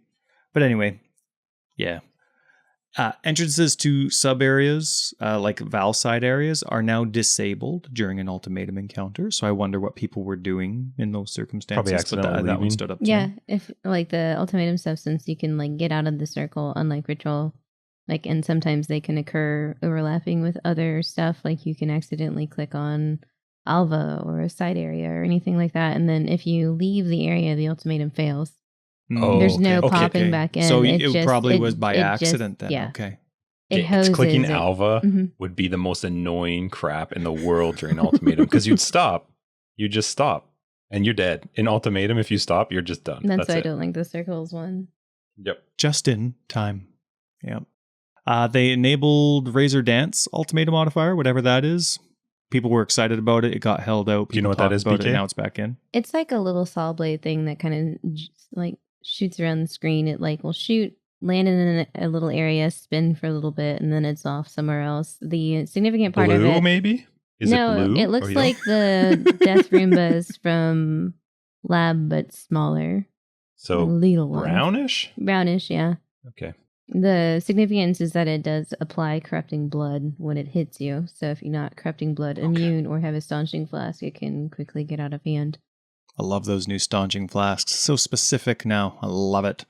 Speaker 2: But anyway, yeah. Entrances to sub areas, like Val side areas, are now disabled during an ultimatum encounter. So I wonder what people were doing in those circumstances.
Speaker 1: Probably accidentally
Speaker 2: that one
Speaker 1: leaving.
Speaker 2: stood up to
Speaker 3: Yeah,
Speaker 2: me.
Speaker 3: if like the ultimatum substance, you can like get out of the circle, unlike ritual. Like, and sometimes they can occur overlapping with other stuff. Like you can accidentally click on Alva or a side area or anything like that, and then if you leave the area, the ultimatum fails.
Speaker 1: Oh,
Speaker 3: There's no
Speaker 1: okay.
Speaker 3: popping back in.
Speaker 2: So it probably was by accident then.
Speaker 3: Yeah.
Speaker 2: Okay.
Speaker 3: It hoses
Speaker 1: clicking
Speaker 3: it.
Speaker 1: Alva would be the most annoying crap in the world during Ultimatum because you'd stop. You just stop and you're dead. In Ultimatum, if you stop, you're just done.
Speaker 3: That's why I don't like the circles one.
Speaker 1: Yep.
Speaker 2: Just in time. Yep. They enabled Razor Dance Ultimatum modifier, whatever that is. People were excited about it. It got held out.
Speaker 1: Do you know what that is,
Speaker 2: BK?
Speaker 1: BK?
Speaker 2: Now it's back in.
Speaker 3: It's like a little saw blade thing that kind of like shoots around the screen. It like will shoot, land in a little area, spin for a little bit, and then it's off somewhere else. The significant part of it,
Speaker 1: maybe? Is
Speaker 3: no,
Speaker 1: it blue?
Speaker 3: it looks like the Death Roombas from Lab, but smaller.
Speaker 1: So
Speaker 3: little
Speaker 1: brownish?
Speaker 3: Brownish, yeah.
Speaker 1: Okay.
Speaker 3: The significance is that it does apply corrupting blood when it hits you. So if you're not corrupting blood immune or have a staunching flask, it can quickly get out of hand.
Speaker 2: I love those new staunching flasks. So specific now. I love it.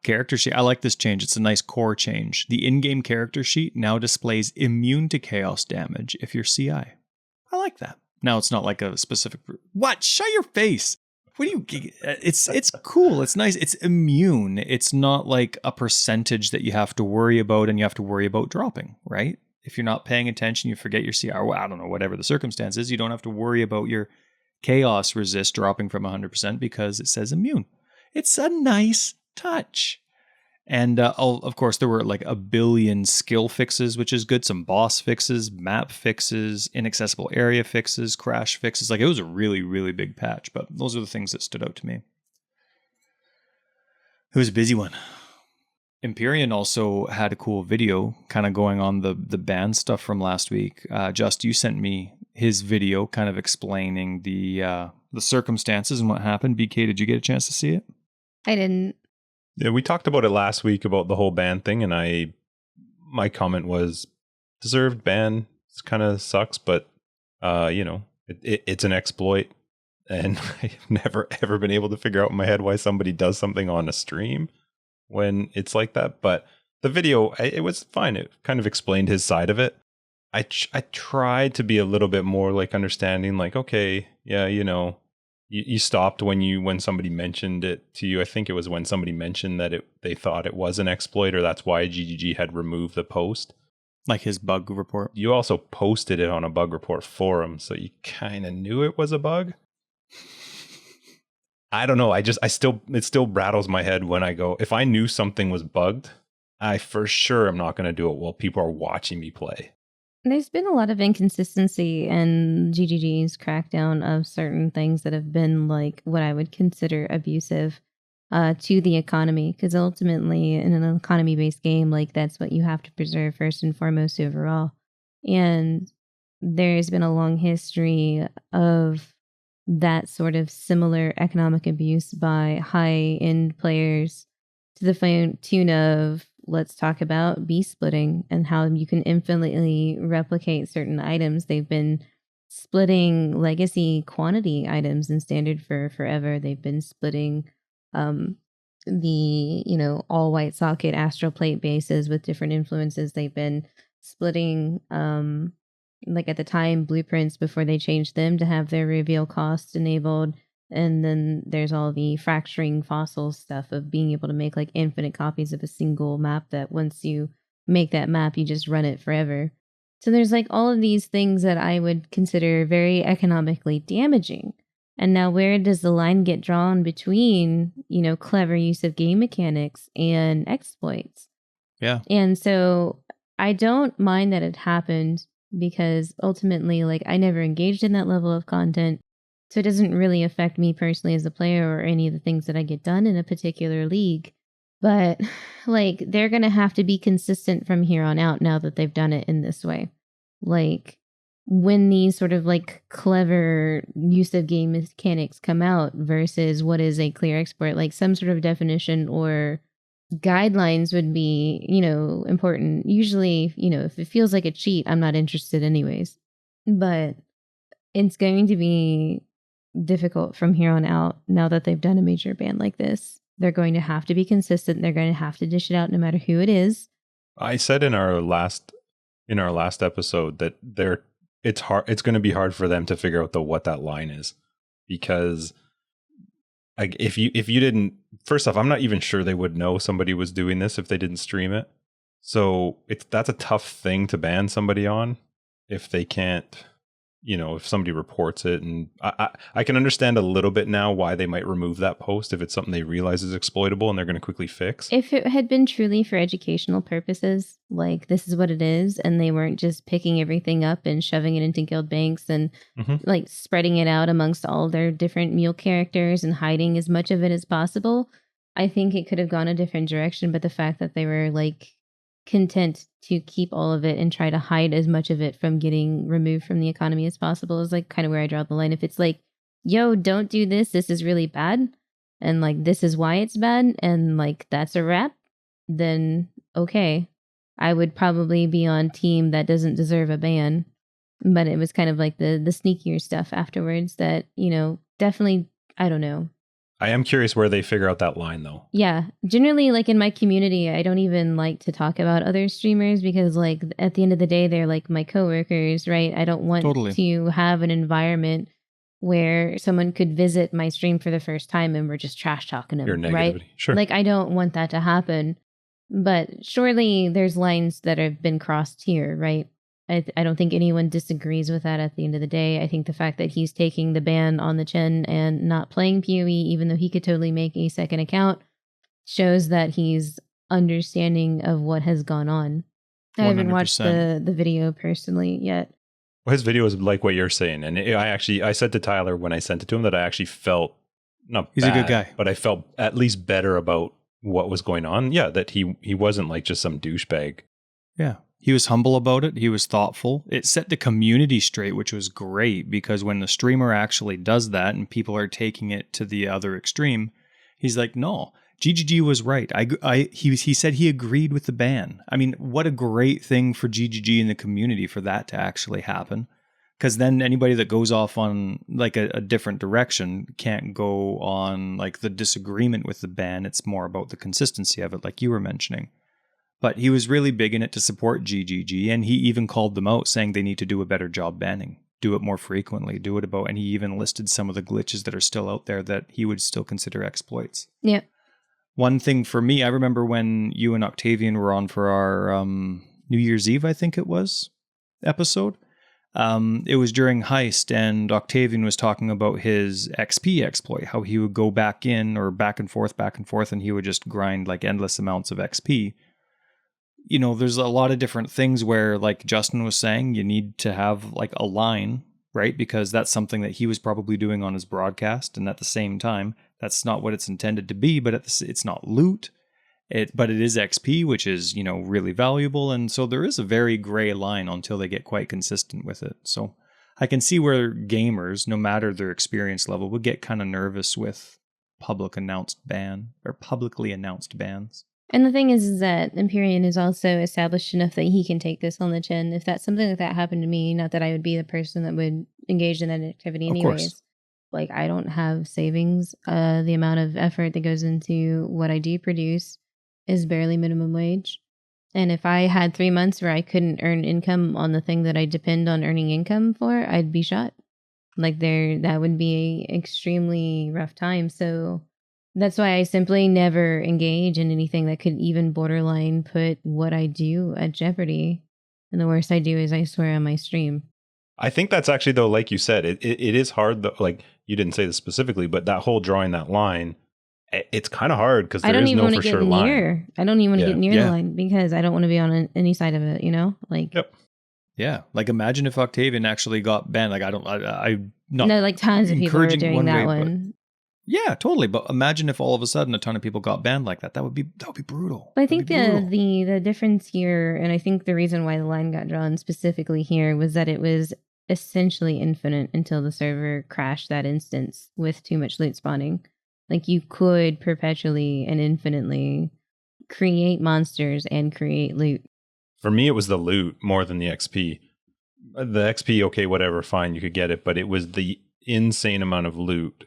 Speaker 2: Character sheet. I like this change. It's a nice core change. The in-game character sheet now displays immune to chaos damage if you're CI. I like that. Now it's not like a specific... What? Shut your face! What do you... It's cool. It's nice. It's immune. It's not like a percentage that you have to worry about and you have to worry about dropping, right? If you're not paying attention, you forget your CR. Well, I don't know, whatever the circumstances, you don't have to worry about your chaos resist dropping from 100% because it says immune. It's a nice touch. And of course, there were like a billion skill fixes, which is good. Some boss fixes, map fixes, inaccessible area fixes, crash fixes. Like it was a really, really big patch, but those are the things that stood out to me. It was a busy one. Empyrean also had a cool video kind of going on the ban stuff from last week. Just, you sent me his video kind of explaining the circumstances and what happened. BK, did you get a chance to see it?
Speaker 3: I didn't.
Speaker 1: Yeah, we talked about it last week about the whole ban thing, and my comment was deserved ban. It kind of sucks, but it's an exploit, and I've never ever been able to figure out in my head why somebody does something on a stream when it's like that. But the video, it was fine. It kind of explained his side of it. I tried to be a little bit more like understanding, like, okay, yeah, you stopped when somebody mentioned it to you. I think it was when somebody mentioned that they thought it was an exploit, or that's why GGG had removed the post.
Speaker 2: Like his bug report.
Speaker 1: You also posted it on a bug report forum, so you kind of knew it was a bug. I don't know. It still rattles my head when I go, if I knew something was bugged, I for sure am not going to do it while people are watching me play.
Speaker 3: There's been a lot of inconsistency in GGG's crackdown of certain things that have been like what I would consider abusive to the economy. Because ultimately, in an economy-based game, like that's what you have to preserve first and foremost overall. And there's been a long history of that sort of similar economic abuse by high-end players to the tune of, let's talk about beast splitting and how you can infinitely replicate certain items. They've been splitting legacy quantity items in standard for forever. They've been splitting the all white socket astral plate bases with different influences. They've been splitting like at the time blueprints before they changed them to have their reveal costs enabled. And then there's all the fracturing fossil stuff of being able to make like infinite copies of a single map that once you make that map, you just run it forever. So there's like all of these things that I would consider very economically damaging. And now where does the line get drawn between, clever use of game mechanics and exploits?
Speaker 2: Yeah.
Speaker 3: And so I don't mind that it happened because ultimately, like, I never engaged in that level of content. So it doesn't really affect me personally as a player or any of the things that I get done in a particular league. But like, they're going to have to be consistent from here on out now that they've done it in this way. Like, when these sort of like clever use of game mechanics come out versus what is a clear export, like some sort of definition or guidelines would be, important. Usually, if it feels like a cheat, I'm not interested anyways. But it's going to be difficult from here on out now that they've done a major ban like this. They're going to have to be consistent. They're going to have to dish it out no matter who it is.
Speaker 1: I said in our last episode that it's going to be hard for them to figure out what that line is, because like if you didn't, first off, I'm not even sure they would know somebody was doing this if they didn't stream it. So that's a tough thing to ban somebody on if they can't, if somebody reports it. And I can understand a little bit now why they might remove that post if it's something they realize is exploitable and they're going to quickly fix.
Speaker 3: If it had been truly for educational purposes, like this is what it is, and they weren't just picking everything up and shoving it into guild banks and like spreading it out amongst all their different mule characters and hiding as much of it as possible, I think it could have gone a different direction. But the fact that they were like content to keep all of it and try to hide as much of it from getting removed from the economy as possible is like kind of where I draw the line. If it's like, yo, don't do this, this is really bad, and like this is why it's bad, and like that's a wrap, then okay, I would probably be on team that doesn't deserve a ban. But it was kind of like the sneakier stuff afterwards that, definitely, I don't know.
Speaker 1: I am curious where they figure out that line, though.
Speaker 3: Yeah. Generally, like in my community, I don't even like to talk about other streamers because, like, at the end of the day, they're like my coworkers, right? I don't want to have an environment where someone could visit my stream for the first time and we're just trash talking them, right?
Speaker 1: Sure.
Speaker 3: Like, I don't want that to happen. But surely there's lines that have been crossed here, right? I don't think anyone disagrees with that at the end of the day. I think the fact that he's taking the ban on the chin and not playing PoE, even though he could totally make a second account, shows that he's understanding of what has gone on. 100%. I haven't watched the video personally yet.
Speaker 1: Well, his video is like what you're saying. And I said to Tyler when I sent it to him that I actually felt he's a good guy, but I felt at least better about what was going on. Yeah, that he wasn't like just some douchebag.
Speaker 2: Yeah. He was humble about it. He was thoughtful. It set the community straight, which was great because when the streamer actually does that and people are taking it to the other extreme, he's like, no, GGG was right. He said he agreed with the ban. I mean, what a great thing for GGG in the community for that to actually happen. Because then anybody that goes off on like a different direction can't go on like the disagreement with the ban. It's more about the consistency of it, like you were mentioning. But he was really big in it to support GGG, and he even called them out, saying they need to do a better job banning, do it more frequently, and he even listed some of the glitches that are still out there that he would still consider exploits.
Speaker 3: Yeah.
Speaker 2: One thing for me, I remember when you and Octavian were on for our New Year's Eve, I think it was, episode. It was during Heist, and Octavian was talking about his XP exploit, how he would go back in or back and forth, and he would just grind like endless amounts of XP. There's a lot of different things where, like Justin was saying, you need to have like a line, right? Because that's something that he was probably doing on his broadcast. And at the same time, that's not what it's intended to be, but it's not loot. But it is XP, which is, really valuable. And so there is a very gray line until they get quite consistent with it. So I can see where gamers, no matter their experience level, would get kind of nervous with publicly announced bans.
Speaker 3: And the thing is that Empyrean is also established enough that he can take this on the chin. If that's something like that happened to me, not that I would be the person that would engage in that activity anyways. Like, I don't have savings. The amount of effort that goes into what I do produce is barely minimum wage. And if I had 3 months where I couldn't earn income on the thing that I depend on earning income for, I'd be shot. Like, that would be an extremely rough time. So that's why I simply never engage in anything that could even borderline put what I do at jeopardy. And the worst I do is I swear on my stream.
Speaker 1: I think that's actually, though, like you said, it is hard, though, like you didn't say this specifically, but that whole drawing that line, it's kind of hard because there is no for sure line.
Speaker 3: I don't even want to get near the line because I don't want to be on any side of it, Like,
Speaker 1: yep.
Speaker 2: Yeah, like imagine if Octavian actually got banned. Like I'm not.
Speaker 3: No, like tons of people were doing that one.
Speaker 2: Yeah, totally. But imagine if all of a sudden a ton of people got banned like that. That would be brutal.
Speaker 3: But I think the difference here, and I think the reason why the line got drawn specifically here was that it was essentially infinite until the server crashed that instance with too much loot spawning. Like, you could perpetually and infinitely create monsters and create loot.
Speaker 1: For me, it was the loot more than the XP. The XP, okay, whatever, fine, you could get it, but it was the insane amount of loot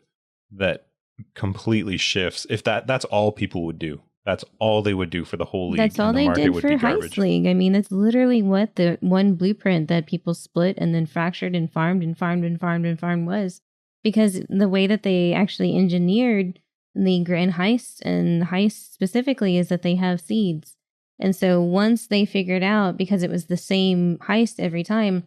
Speaker 1: that completely shifts. If that's all people would do. That's all they would do for the whole league.
Speaker 3: That's all they did for Heist League. I mean, that's literally what the one blueprint that people split and then fractured and farmed was. Because the way that they actually engineered the Grand Heist and Heist specifically is that they have seeds. And so once they figured out, because it was the same heist every time,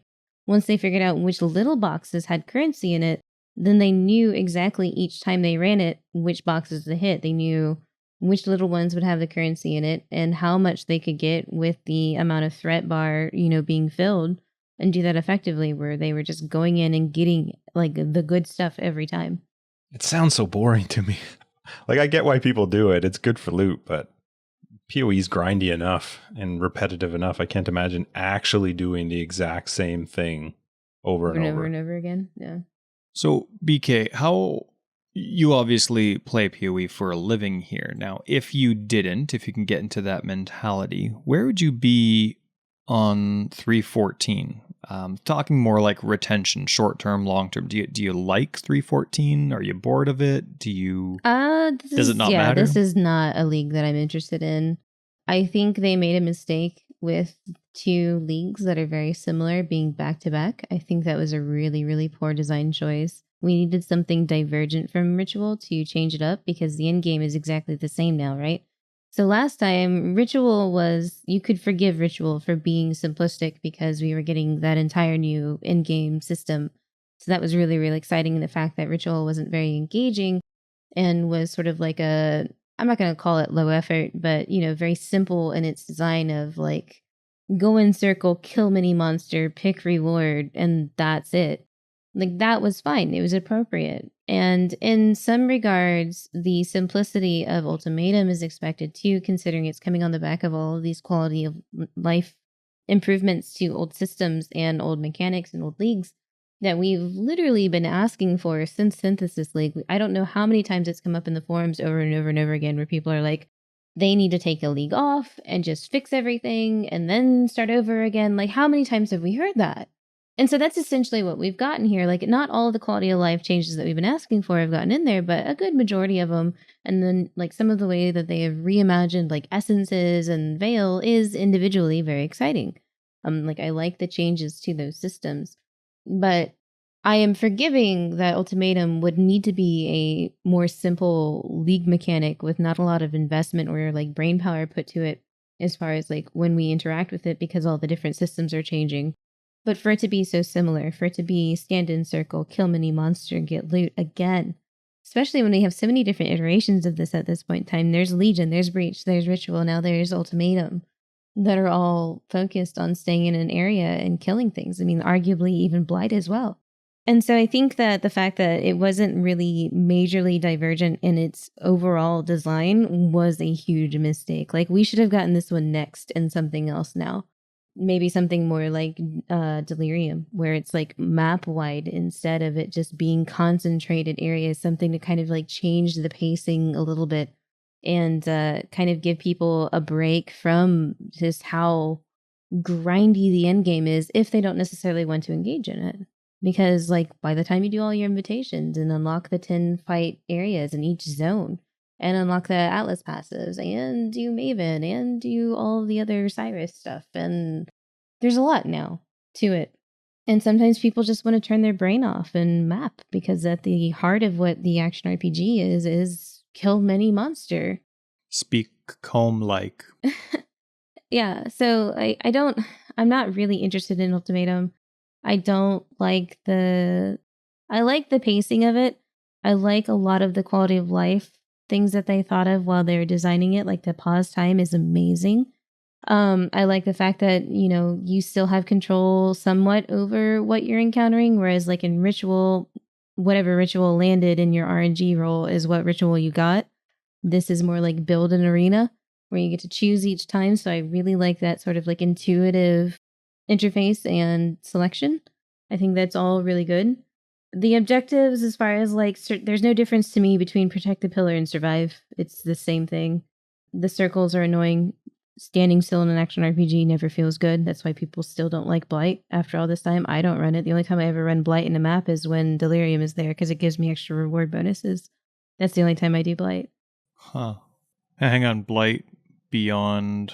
Speaker 3: once they figured out which little boxes had currency in it, then they knew exactly each time they ran it, which boxes to hit. They knew which little ones would have the currency in it and how much they could get with the amount of threat bar, being filled, and do that effectively, where they were just going in and getting like the good stuff every time.
Speaker 1: It sounds so boring to me. Like, I get why people do it. It's good for loot, but PoE's grindy enough and repetitive enough. I can't imagine actually doing the exact same thing over and over
Speaker 3: again. Yeah.
Speaker 2: So, BK, how... You obviously play PoE for a living here. Now, if you can get into that mentality, where would you be on 3.14? Talking more like retention, short-term, long-term. Do you like 3.14? Are you bored of it? Does it not matter?
Speaker 3: This is not a league that I'm interested in. I think they made a mistake with 2 leagues that are very similar being back-to-back. I think that was a really, really poor design choice. We needed something divergent from Ritual to change it up because the end game is exactly the same now, right? So last time, Ritual was, you could forgive Ritual for being simplistic because we were getting that entire new end game system. So that was really, really exciting. And the fact that Ritual wasn't very engaging and was sort of like I'm not going to call it low effort, but, very simple in its design of like, go in circle, kill mini monster, pick reward, and that's it. Like, that was fine. It was appropriate. And in some regards, the simplicity of Ultimatum is expected too, considering it's coming on the back of all of these quality of life improvements to old systems and old mechanics and old leagues that we've literally been asking for since Synthesis League. I don't know how many times it's come up in the forums over and over and over again where people are like, they need to take a league off and just fix everything and then start over again. Like, how many times have we heard that? And so that's essentially what we've gotten here. Like, not all of the quality of life changes that we've been asking for have gotten in there, but a good majority of them. And then, like, some of the way that they have reimagined, like, essences and Veil is individually very exciting. I like the changes to those systems. But I am forgiving that Ultimatum would need to be a more simple league mechanic with not a lot of investment or, like, brain power put to it as far as, like, when we interact with it because all the different systems are changing. But for it to be so similar, for it to be stand in circle, kill mini monster, get loot again, especially when we have so many different iterations of this at this point in time. There's Legion, there's Breach, there's Ritual, now there's Ultimatum that are all focused on staying in an area and killing things. I mean, arguably even Blight as well. And so I think that the fact that it wasn't really majorly divergent in its overall design was a huge mistake. Like, we should have gotten this one next and something else now. Maybe something more like Delirium, where it's like map wide instead of it just being concentrated areas, something to kind of like change the pacing a little bit and kind of give people a break from just how grindy the end game is if they don't necessarily want to engage in it. Because like by the time you do all your invitations and unlock the 10 fight areas in each zone, and unlock the Atlas passives, and do Maven, and do all the other Cyrus stuff. And there's a lot now to it. And sometimes people just want to turn their brain off and map, because at the heart of what the action RPG is kill many monster.
Speaker 2: Speak comb-like.
Speaker 3: Yeah, so I'm not really interested in Ultimatum. I like the pacing of it. I like a lot of the quality of life things that they thought of while they were designing it, like the pause time is amazing. I like the fact that, you still have control somewhat over what you're encountering, whereas like in Ritual, whatever ritual landed in your RNG roll is what ritual you got. This is more like build an arena where you get to choose each time. So I really like that sort of like intuitive interface and selection. I think that's all really good. The objectives, as far as like, there's no difference to me between Protect the Pillar and Survive. It's the same thing. The circles are annoying. Standing still in an action RPG never feels good. That's why people still don't like Blight after all this time. I don't run it. The only time I ever run Blight in a map is when Delirium is there because it gives me extra reward bonuses. That's the only time I do Blight.
Speaker 2: Huh. Hang on, Blight beyond...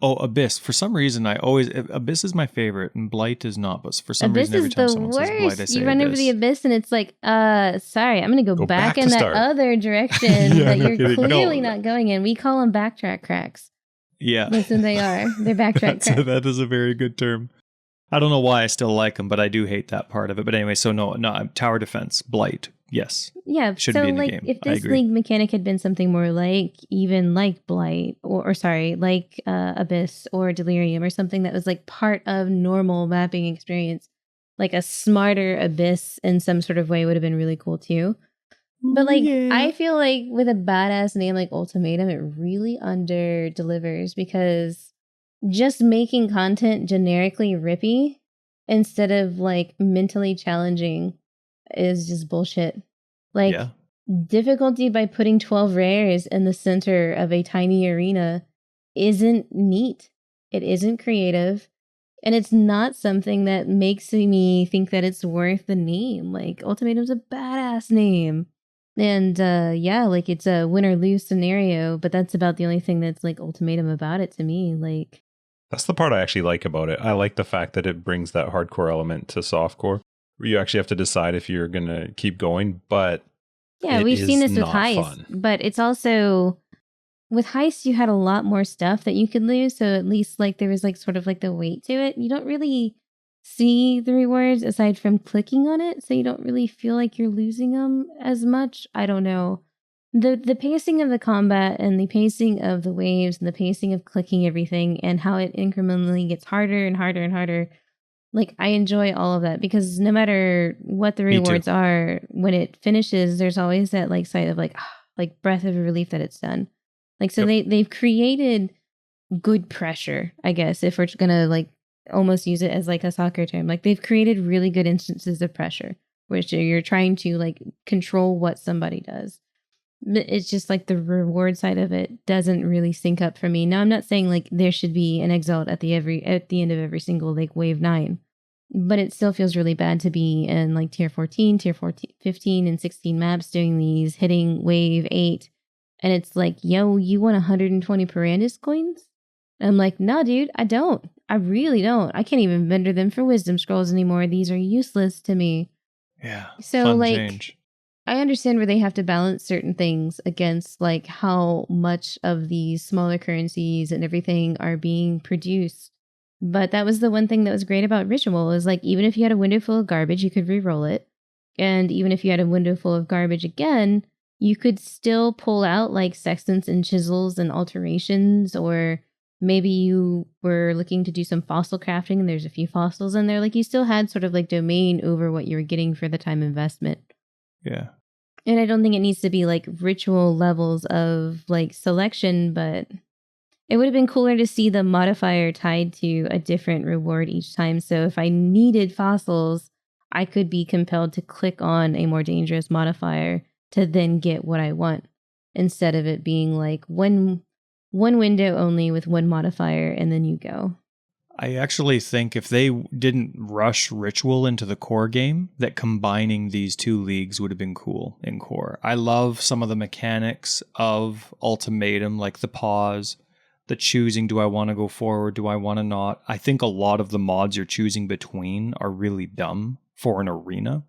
Speaker 2: Oh, Abyss. For some reason, Abyss is my favorite, and Blight is not. But for some reason, every time someone says Blight, I say
Speaker 3: You run
Speaker 2: Abyss.
Speaker 3: over the Abyss, and it's like, sorry, I'm going to go back in that
Speaker 1: start.
Speaker 3: other direction that you're clearly not going in. We call them backtrack cracks.
Speaker 2: Yeah.
Speaker 3: That's what they are. They're backtrack cracks.
Speaker 2: That is a very good term. I don't know why I still like them, but I do hate that part of it. But anyway, so no, tower defense, Blight, yes.
Speaker 3: Yeah,
Speaker 2: shouldn't be in
Speaker 3: like
Speaker 2: the game.
Speaker 3: if this league mechanic had been something more like even like Blight like Abyss or Delirium or something that was like part of normal mapping experience, like a smarter Abyss in some sort of way would have been really cool too. But like I feel like with a badass name like Ultimatum, it really under delivers because just making content generically rippy instead of like mentally challenging is just bullshit. Like difficulty by putting 12 rares in the center of a tiny arena isn't neat. It isn't creative. And it's not something that makes me think that it's worth the name. Like Ultimatum's a badass name. And like it's a win or lose scenario, but that's about the only thing that's like Ultimatum about it to me. Like
Speaker 1: that's the part I actually like about it. I like the fact that it brings that hardcore element to softcore, where you actually have to decide if you're going to keep going. But
Speaker 3: yeah, we've seen this with Heist, but it's also with Heist, you had a lot more stuff that you could lose. So at least like there was like sort of like the weight to it. You don't really see the rewards aside from clicking on it. So you don't really feel like you're losing them as much. I don't know. The pacing of the combat and the pacing of the waves and the pacing of clicking everything and how it incrementally gets harder and harder and harder. Like I enjoy all of that because no matter what the rewards are, when it finishes, there's always that like sight of like breath of relief that it's done. Like, so they've created good pressure, I guess, if we're going to like almost use it as like a soccer term. Like they've created really good instances of pressure, which you're trying to like control what somebody does. It's just like the reward side of it doesn't really sync up for me. Now, I'm not saying like there should be an exalt at the end of every single like wave 9, but it still feels really bad to be in like tier 14, 15, and 16 maps doing these, hitting wave 8. And it's like, yo, you want 120 Perandus coins? And I'm like, no, dude, I don't. I really don't. I can't even vendor them for wisdom scrolls anymore. These are useless to me.
Speaker 2: Yeah.
Speaker 3: So
Speaker 2: fun
Speaker 3: like,
Speaker 2: change.
Speaker 3: I understand where they have to balance certain things against like how much of these smaller currencies and everything are being produced. But that was the one thing that was great about Ritual is like, even if you had a window full of garbage, you could re-roll it. And even if you had a window full of garbage again, you could still pull out like sextants and chisels and alterations, or maybe you were looking to do some fossil crafting and there's a few fossils in there. Like you still had sort of like domain over what you were getting for the time investment.
Speaker 2: Yeah.
Speaker 3: And I don't think it needs to be like ritual levels of like selection, but it would have been cooler to see the modifier tied to a different reward each time. So if I needed fossils, I could be compelled to click on a more dangerous modifier to then get what I want, instead of it being like one window only with one modifier and then you go.
Speaker 2: I actually think if they didn't rush Ritual into the core game, that combining these two leagues would have been cool in core. I love some of the mechanics of Ultimatum, like the pause, the choosing, do I want to go forward, do I want to not? I think a lot of the mods you're choosing between are really dumb for an arena.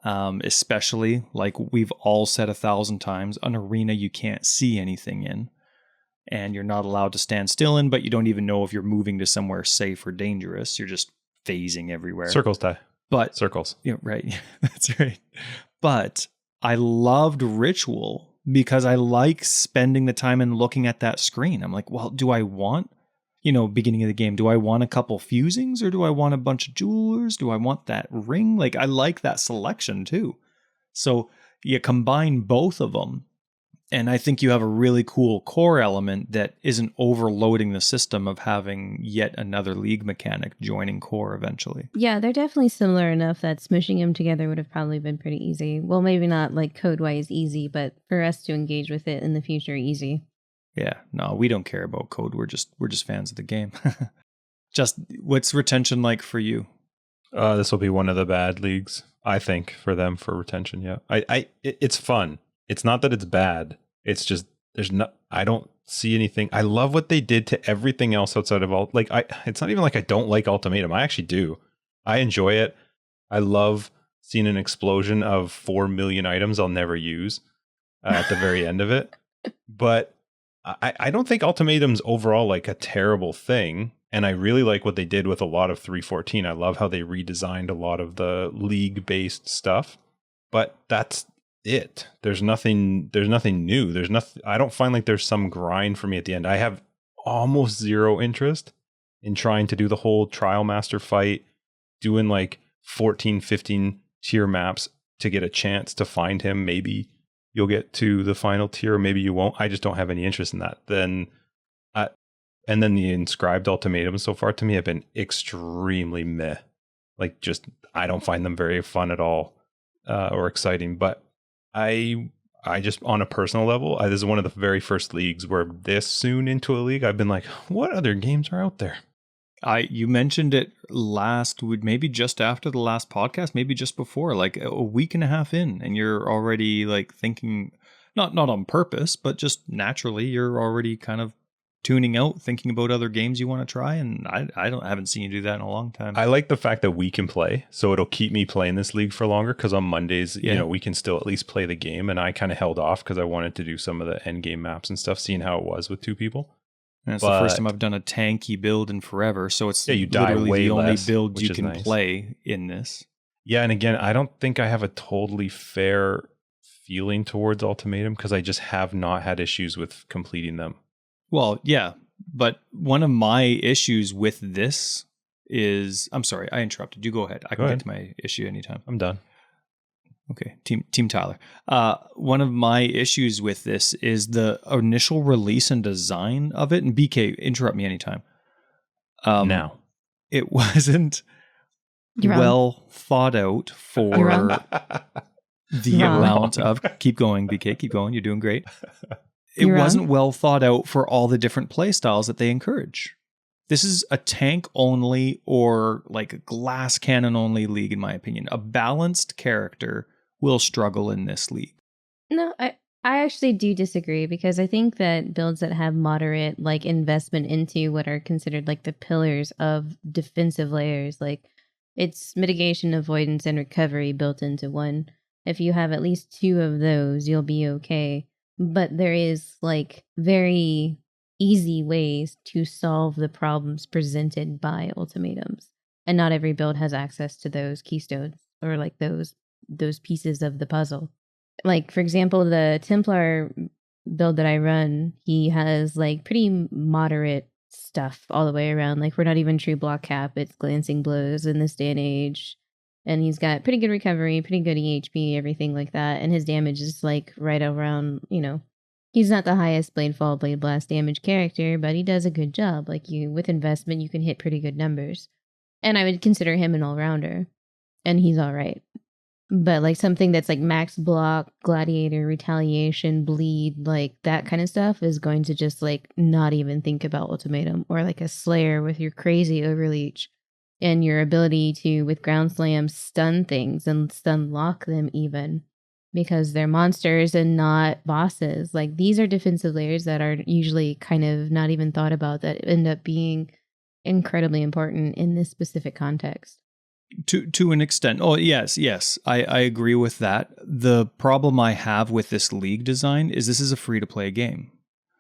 Speaker 2: Especially, like we've all said 1,000 times, an arena you can't see anything in. And you're not allowed to stand still in, but you don't even know if you're moving to somewhere safe or dangerous. You're just phasing everywhere.
Speaker 1: Circles, Ty.
Speaker 2: But
Speaker 1: circles.
Speaker 2: Yeah, right. That's right. But I loved Ritual because I like spending the time and looking at that screen. I'm like, well, do I want, beginning of the game, do I want a couple fusings or do I want a bunch of jewelers? Do I want that ring? Like, I like that selection too. So you combine both of them. And I think you have a really cool core element that isn't overloading the system of having yet another league mechanic joining core eventually.
Speaker 3: Yeah, they're definitely similar enough that smooshing them together would have probably been pretty easy. Well, maybe not like code-wise easy, but for us to engage with it in the future, easy.
Speaker 2: Yeah, no, we don't care about code. We're just fans of the game. Just what's retention like for you?
Speaker 1: This will be one of the bad leagues, I think, for them for retention. Yeah, it's fun. It's not that it's bad. It's just I don't see anything. I love what they did to everything else outside of it's not even like I don't like Ultimatum. I actually do. I enjoy it. I love seeing an explosion of 4 million items I'll never use at the very end of it. But I don't think Ultimatum's overall like a terrible thing. And I really like what they did with a lot of 3.14. I love how they redesigned a lot of the league-based stuff. But that's it. There's nothing new. There's nothing. I don't find like there's some grind for me at the end. I have almost zero interest in trying to do the whole trial master fight, doing like 14, 15 tier maps to get a chance to find him. Maybe you'll get to the final tier, or maybe you won't. I just don't have any interest in that. And then the inscribed ultimatums so far to me have been extremely meh. Like just, I don't find them very fun at all or exciting. But I just, on a personal level, this is one of the very first leagues where this soon into a league, I've been like, what other games are out there?
Speaker 2: You mentioned it last week, maybe just after the last podcast, maybe just before, like a week and a half in, and you're already like thinking, not on purpose, but just naturally, you're already kind of tuning out, thinking about other games you want to try. And I haven't seen you do that in a long time.
Speaker 1: I like the fact that we can play, so it'll keep me playing this league for longer. Because on Mondays, we can still at least play the game, and I kind of held off because I wanted to do some of the end game maps and stuff, seeing how it was with two people.
Speaker 2: And it's the first time I've done a tanky build in forever, so it's
Speaker 1: you die
Speaker 2: literally
Speaker 1: way
Speaker 2: the only
Speaker 1: less,
Speaker 2: build you can
Speaker 1: nice.
Speaker 2: play in this.
Speaker 1: Yeah, and again, I don't think I have a totally fair feeling towards Ultimatum because I just have not had issues with completing them.
Speaker 2: Well, yeah, but one of my issues with this is... I'm sorry, I interrupted. You go ahead. I can get to my issue anytime.
Speaker 1: I'm done.
Speaker 2: Okay, Team Tyler. One of my issues with this is the initial release and design of it. And BK, interrupt me anytime.
Speaker 1: Now.
Speaker 2: It wasn't well thought out for the amount of... Keep going, BK, keep going. You're doing great. It wasn't well thought out for all the different play styles that they encourage. This is a tank only or like a glass cannon only league, in my opinion. A balanced character will struggle in this league.
Speaker 3: No, I actually do disagree, because I think that builds that have moderate like investment into what are considered like the pillars of defensive layers, like it's mitigation, avoidance, and recovery built into one. If you have at least 2 of those, you'll be okay. But there is like very easy ways to solve the problems presented by ultimatums, and not every build has access to those keystones or like those pieces of the puzzle. Like, for example, the Templar build that I run, he has like pretty moderate stuff all the way around. Like, we're not even true block cap, it's glancing blows in this day and age. And he's got pretty good recovery, pretty good EHP, everything like that. And his damage is like right around, he's not the highest blade fall, blade blast damage character, but he does a good job. Like, with investment, you can hit pretty good numbers. And I would consider him an all-rounder. And he's all right. But like something that's like max block, gladiator, retaliation, bleed, like that kind of stuff is going to just like not even think about ultimatum. Or like a slayer with your crazy overleach and your ability to, with ground slam, stun things and stun lock them even, because they're monsters and not bosses. Like, these are defensive layers that are usually kind of not even thought about, that end up being incredibly important in this specific context.
Speaker 2: To an extent. Oh, yes. I agree with that. The problem I have with this league design is this is a free-to-play game.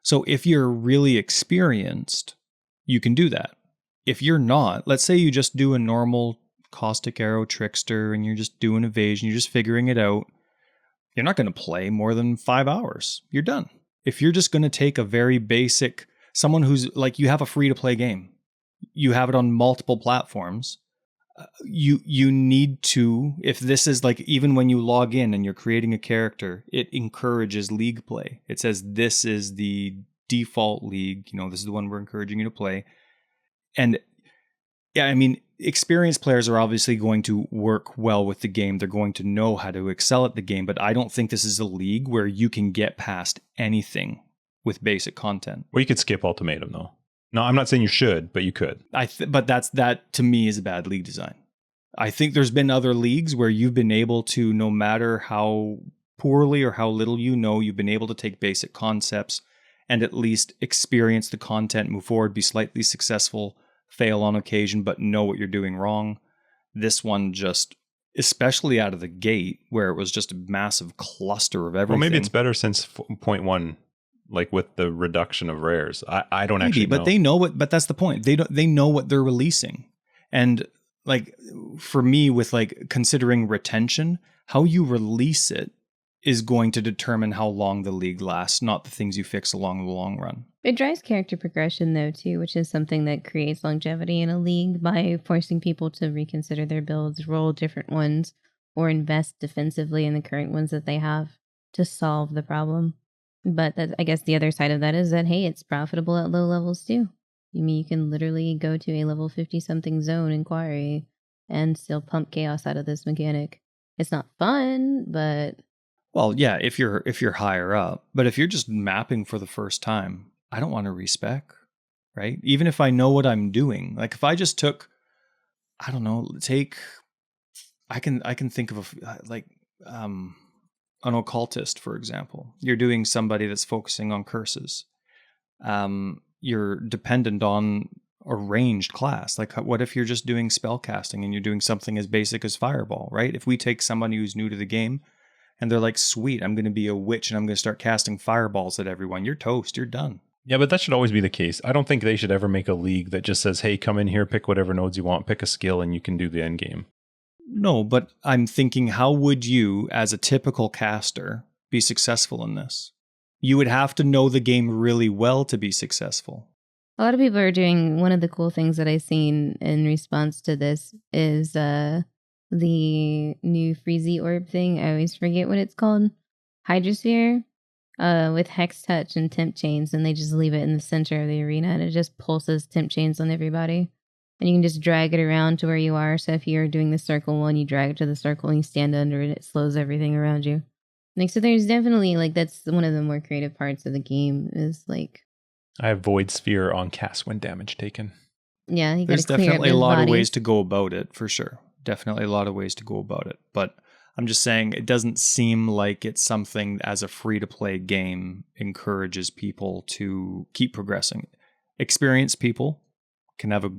Speaker 2: So if you're really experienced, you can do that. If you're not, let's say you just do a normal caustic arrow trickster and you're just doing evasion, you're just figuring it out, you're not going to play more than 5 hours. You're done. If you're just going to take a very basic, someone who's like, you have a free-to-play game, you have it on multiple platforms, you need to, if this is like, even when you log in and you're creating a character, it encourages league play. It says this is the default league, this is the one we're encouraging you to play. And yeah, I mean, experienced players are obviously going to work well with the game. They're going to know how to excel at the game, but I don't think this is a league where you can get past anything with basic content.
Speaker 1: Or you could skip Ultimatum, though. No, I'm not saying you should, but you could.
Speaker 2: But that to me is a bad league design. I think there's been other leagues where you've been able to, no matter how poorly or how little you know, you've been able to take basic concepts and at least experience the content, move forward, be slightly successful, fail on occasion, but know what you're doing wrong. This one just, especially out of the gate, where it was just a massive cluster of everything.
Speaker 1: Well, maybe it's better since 0.1, like with the reduction of rares. I don't actually know.
Speaker 2: But they know what, but that's the point. They know what they're releasing. And like for me, with like considering retention, how you release it is going to determine how long the league lasts, not the things you fix along the long run.
Speaker 3: It drives character progression, though, too, which is something that creates longevity in a league by forcing people to reconsider their builds, roll different ones, or invest defensively in the current ones that they have to solve the problem. But I guess the other side of that is that, hey, it's profitable at low levels, too. I mean, you can literally go to a level 50-something zone inquiry and still pump chaos out of this mechanic. It's not fun, but...
Speaker 2: Well, yeah, if you're higher up, but if you're just mapping for the first time, I don't want to respec, right? Even if I know what I'm doing, like if I just took, I don't know, I can think of an occultist, for example. You're doing somebody that's focusing on curses. You're dependent on a ranged class. Like what if you're just doing spell casting and you're doing something as basic as fireball, right? If we take somebody who's new to the game, and they're like, sweet, I'm going to be a witch and I'm going to start casting fireballs at everyone. You're toast. You're done.
Speaker 1: Yeah, but that should always be the case. I don't think they should ever make a league that just says, hey, come in here, pick whatever nodes you want, pick a skill, and you can do the end game.
Speaker 2: No, but I'm thinking, how would you, as a typical caster, be successful in this? You would have to know the game really well to be successful.
Speaker 3: A lot of people are doing, one of the cool things that I've seen in response to this is... the new Freezy orb thing. I always forget what it's called. Hydrosphere with Hex Touch and Temp Chains, and they just leave it in the center of the arena and it just pulses Temp Chains on everybody. And you can just drag it around to where you are. So if you're doing the circle one, you drag it to the circle and you stand under it. It slows everything around you. Like, so there's definitely, like, that's one of the more creative parts of the game is like...
Speaker 1: I have Void Sphere on cast when damage taken.
Speaker 3: Yeah, you
Speaker 2: there's
Speaker 3: gotta clear
Speaker 2: definitely a lot
Speaker 3: bodies.
Speaker 2: of ways to go about it, for sure. Definitely a lot of ways to go about it. But I'm just saying it doesn't seem like it's something as a free-to-play game encourages people to keep progressing. Experienced people can have a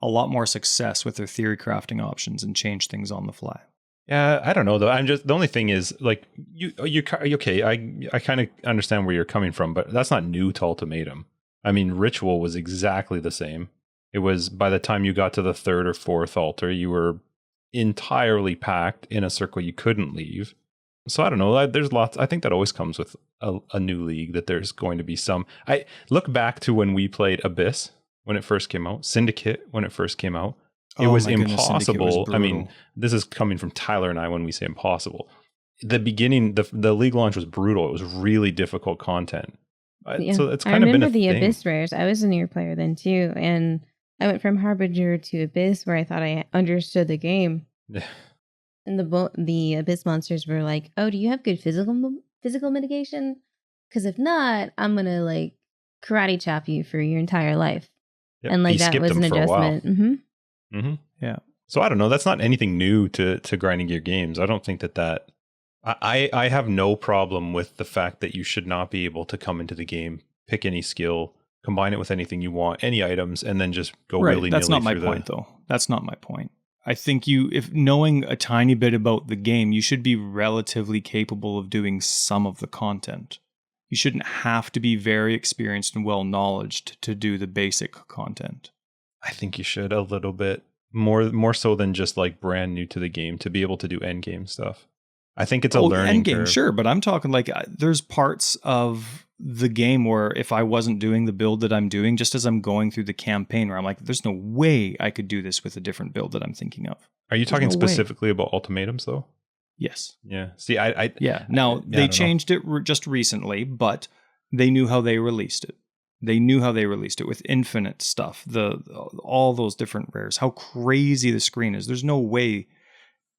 Speaker 2: lot more success with their theory crafting options and change things on the fly.
Speaker 1: Yeah, I don't know though. The only thing is like you okay, I kind of understand where you're coming from, but that's not new to Ultimatum. I mean, Ritual was exactly the same. It was by the time you got to the third or fourth altar, you were entirely packed in a circle you couldn't leave. So I don't know. There's lots. I think that always comes with a new league, that there's going to be some. I look back to when we played Abyss when it first came out, Syndicate when it first came out. It was impossible. I mean, this is coming from Tyler and I when we say impossible. The beginning, the league launch was brutal. It was really difficult content.
Speaker 3: Yeah.
Speaker 1: So it's kind of been a thing.
Speaker 3: I remember the Abyss rares. I was a newer player then too, and I went from Harbinger to Abyss where I thought I understood the game.
Speaker 1: Yeah.
Speaker 3: And the Abyss monsters were like, "Oh, do you have good physical mitigation? Because if not, I'm gonna like karate chop you for your entire life."
Speaker 1: Yep.
Speaker 3: And like that was an adjustment.
Speaker 1: Mm-hmm. Mm-hmm.
Speaker 2: Yeah.
Speaker 1: So I don't know. That's not anything new to grinding gear games. I don't think that. I have no problem with the fact that you should not be able to come into the game, pick any skill, combine it with anything you want, any items, and then just go willy-nilly.
Speaker 2: That's not my point, though. That's not my point. I think if knowing a tiny bit about the game, you should be relatively capable of doing some of the content. You shouldn't have to be very experienced and well-knowledged to do the basic content.
Speaker 1: I think you should a little bit more so than just like brand new to the game to be able to do end game stuff. I think it's a learning curve.
Speaker 2: Sure, but I'm talking like there's parts of the game where if I wasn't doing the build that I'm doing, just as I'm going through the campaign, where I'm like, there's no way I could do this with a different build that I'm thinking of.
Speaker 1: Are you talking specifically about ultimatums, though?
Speaker 2: Yes.
Speaker 1: Yeah. See, I
Speaker 2: Now, they changed it just recently, but they knew how they released it. They knew how they released it with infinite stuff, all those different rares, how crazy the screen is. There's no way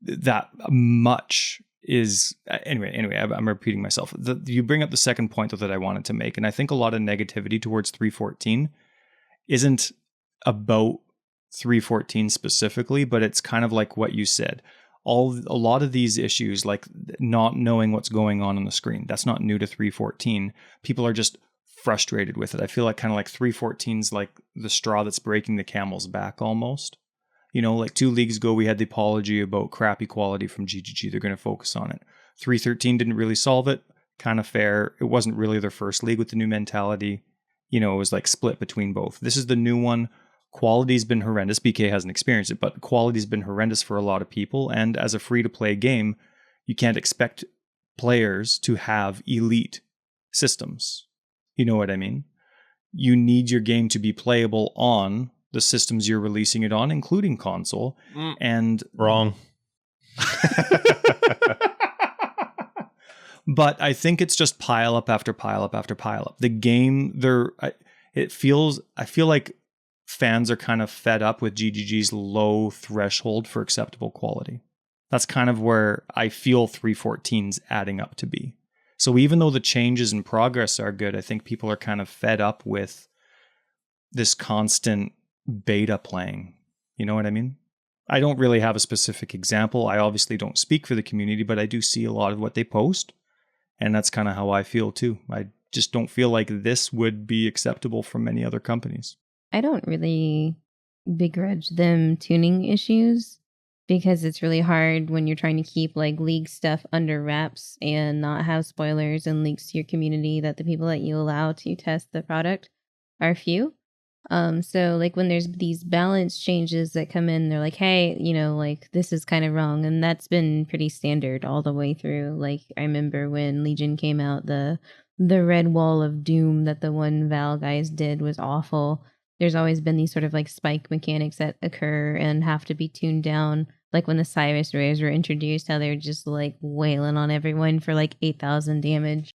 Speaker 2: that much is anyway, I'm repeating myself. You bring up the second point though that I wanted to make, and I think a lot of negativity towards 3.14 isn't about 3.14 specifically, but it's kind of like what you said. A lot of these issues, like not knowing what's going on the screen, that's not new to 3.14. People are just frustrated with it. I feel like kind of like 3.14's like the straw that's breaking the camel's back almost. You know, like 2 leagues ago, we had the apology about crappy quality from GGG. They're going to focus on it. 3.13 didn't really solve it. Kind of fair. It wasn't really their first league with the new mentality. You know, it was like split between both. This is the new one. Quality's been horrendous. BK hasn't experienced it, but quality's been horrendous for a lot of people. And as a free-to-play game, you can't expect players to have elite systems. You know what I mean? You need your game to be playable on the systems you're releasing it on, including console. And
Speaker 1: wrong.
Speaker 2: But I think it's just pile up after pile up after pile up. The game, I feel like fans are kind of fed up with GGG's low threshold for acceptable quality. That's kind of where I feel 3.14's adding up to be. So even though the changes in progress are good, I think people are kind of fed up with this constant beta playing. You know what I mean? I don't really have a specific example. I obviously don't speak for the community, but I do see a lot of what they post. And that's kind of how I feel too. I just don't feel like this would be acceptable from many other companies.
Speaker 3: I don't really begrudge them tuning issues because it's really hard when you're trying to keep like league stuff under wraps and not have spoilers and leaks to your community that the people that you allow to test the product are few. So like when there's these balance changes that come in, they're like, hey, you know, like this is kind of wrong. And that's been pretty standard all the way through. Like I remember when Legion came out, the red wall of doom that the one Val guys did was awful. There's always been these sort of like spike mechanics that occur and have to be tuned down. Like when the Cyrus Rays were introduced, how they were just like wailing on everyone for like 8,000 damage.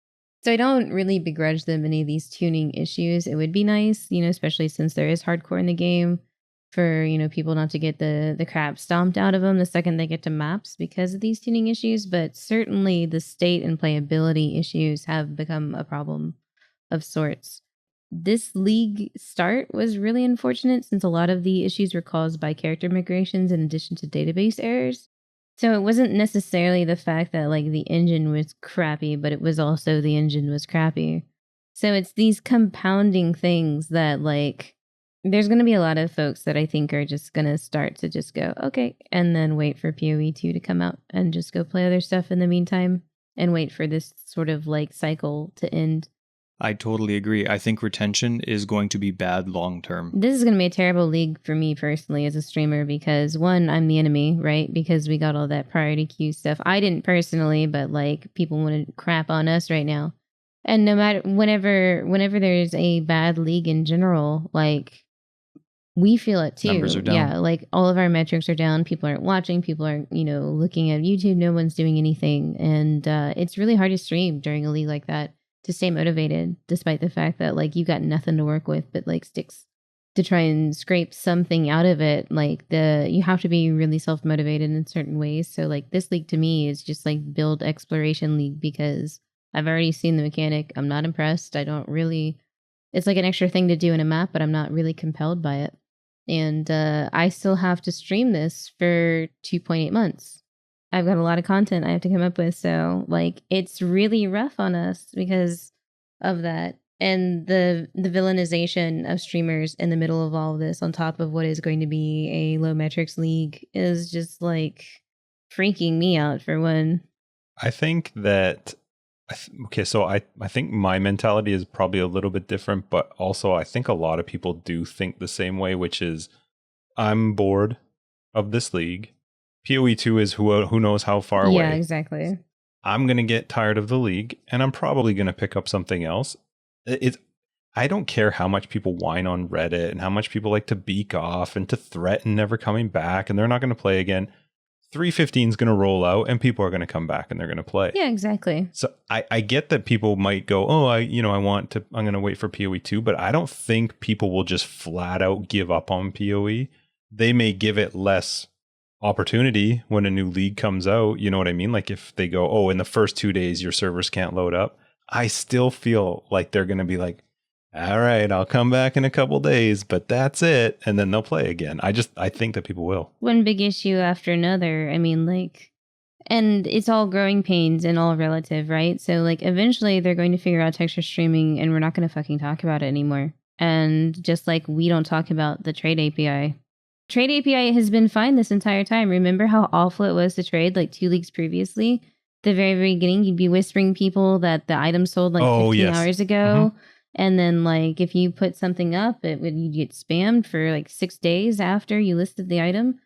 Speaker 3: So I don't really begrudge them any of these tuning issues. It would be nice, you know, especially since there is hardcore in the game, for, you know, people not to get the crap stomped out of them the second they get to maps because of these tuning issues. But certainly the state and playability issues have become a problem of sorts. This league start was really unfortunate since a lot of the issues were caused by character migrations in addition to database errors. So it wasn't necessarily the fact that like the engine was crappy, but it was also the engine was crappy. So it's these compounding things that like there's going to be a lot of folks that I think are just going to start to just go, okay, and then wait for PoE 2 to come out and just go play other stuff in the meantime and wait for this sort of like cycle to end.
Speaker 2: I totally agree. I think retention is going to be bad long term.
Speaker 3: This is going to be a terrible league for me personally as a streamer because, one, I'm the enemy, right? Because we got all that priority queue stuff. I didn't personally, but like people want to crap on us right now. And no matter whenever there's a bad league in general, like we feel it too.
Speaker 2: Numbers are down.
Speaker 3: Yeah, like all of our metrics are down. People aren't watching. People aren't, you know, looking at YouTube. No one's doing anything, and it's really hard to stream during a league like that. To stay motivated, despite the fact that like you got nothing to work with but like sticks to try and scrape something out of it. Like you have to be really self-motivated in certain ways. So like this league to me is just like build exploration league because I've already seen the mechanic. I'm not impressed. It's like an extra thing to do in a map, but I'm not really compelled by it. And I still have to stream this for 2.8 months. I've got a lot of content I have to come up with. So like it's really rough on us because of that. And the villainization of streamers in the middle of all of this on top of what is going to be a low metrics league is just like freaking me out for one.
Speaker 1: I think that, so I think my mentality is probably a little bit different, but also I think a lot of people do think the same way, which is I'm bored of this league. PoE 2 is who knows how far away.
Speaker 3: Yeah, exactly.
Speaker 1: I'm going to get tired of the league and I'm probably going to pick up something else. I don't care how much people whine on Reddit and how much people like to beak off and to threaten never coming back and they're not going to play again. 3.15 is going to roll out and people are going to come back and they're going to play.
Speaker 3: Yeah, exactly.
Speaker 1: So I get that people might go, oh, I'm going to wait for PoE 2, but I don't think people will just flat out give up on PoE. They may give it less opportunity when a new league comes out. You know what I mean? Like if they go, oh, in the first 2 days, your servers can't load up. I still feel like they're going to be like, all right, I'll come back in a couple days, but that's it. And then they'll play again. I think that people will.
Speaker 3: One big issue after another. I mean, like, and it's all growing pains and all relative, right? So like eventually they're going to figure out texture streaming and we're not going to fucking talk about it anymore. And just like we don't talk about the trade API. Trade API has been fine this entire time. Remember how awful it was to trade like 2 leagues previously? The very, very beginning, you'd be whispering people that the item sold like 15 hours ago. Mm-hmm. And then like if you put something up, you'd get spammed for like 6 days after you listed the item.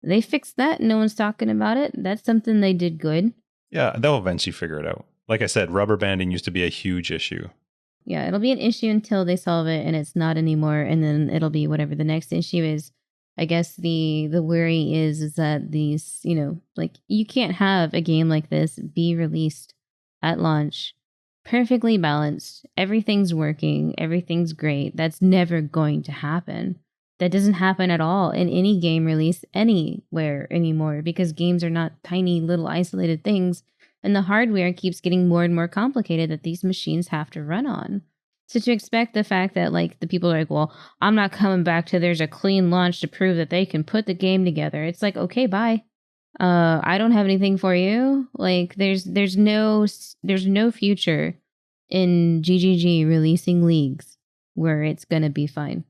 Speaker 3: They fixed that. No one's talking about it. That's something they did good.
Speaker 1: Yeah, they'll eventually figure it out. Like I said, rubber banding used to be a huge issue.
Speaker 3: Yeah, it'll be an issue until they solve it and it's not anymore. And then it'll be whatever the next issue is. I guess the worry is that these, you know, like you can't have a game like this be released at launch perfectly balanced. Everything's working. Everything's great. That's never going to happen. That doesn't happen at all in any game release anywhere anymore because games are not tiny little isolated things and the hardware keeps getting more and more complicated that these machines have to run on. So to expect the fact that like the people are like, well, I'm not coming back till there's a clean launch to prove that they can put the game together. It's like, okay, bye. I don't have anything for you. Like there's no future in GGG releasing leagues where it's going to be fine.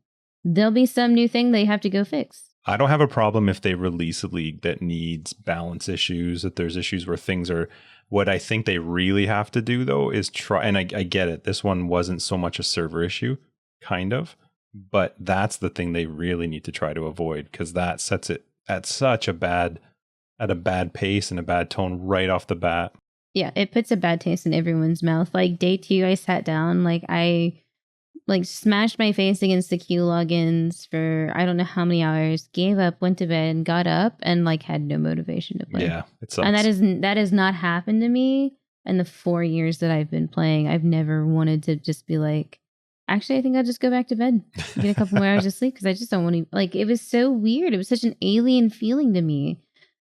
Speaker 3: There'll be some new thing they have to go fix.
Speaker 1: I don't have a problem if they release a league that needs balance issues, that there's issues where things are. What I think they really have to do, though, is try. And I get it. This one wasn't so much a server issue, kind of. But that's the thing they really need to try to avoid because that sets it at such a bad pace and a bad tone right off the bat.
Speaker 3: Yeah, it puts a bad taste in everyone's mouth. Like day 2, I sat down, like I smashed my face against the queue logins for I don't know how many hours, gave up, went to bed, got up, and like had no motivation to play.
Speaker 1: Yeah, it sucks.
Speaker 3: And that has not happened to me in the 4 years that I've been playing. I've never wanted to just be like, actually, I think I'll just go back to bed, get a couple more hours of sleep because I just don't want to. Like, it was so weird. It was such an alien feeling to me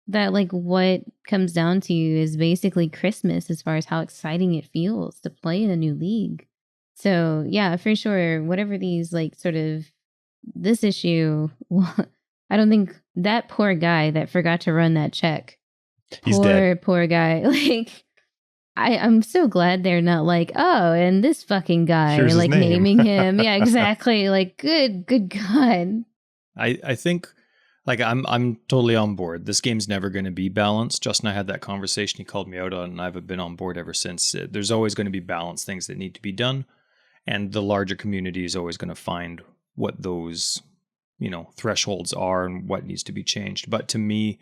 Speaker 3: that like what comes down to is basically Christmas as far as how exciting it feels to play in a new league. So yeah, for sure, whatever these like sort of this issue, well, I don't think that poor guy that forgot to run that check.
Speaker 1: He's dead.
Speaker 3: Poor guy. Like I'm so glad they're not like, oh, and this fucking guy,
Speaker 1: here's
Speaker 3: like
Speaker 1: his name.
Speaker 3: naming him. Yeah, exactly. Like good God.
Speaker 2: I think like I'm totally on board. This game's never going to be balanced. Justin and I had that conversation. He called me out on, and I've been on board ever since. There's always going to be balanced things that need to be done. And the larger community is always going to find what those, you know, thresholds are and what needs to be changed. But to me,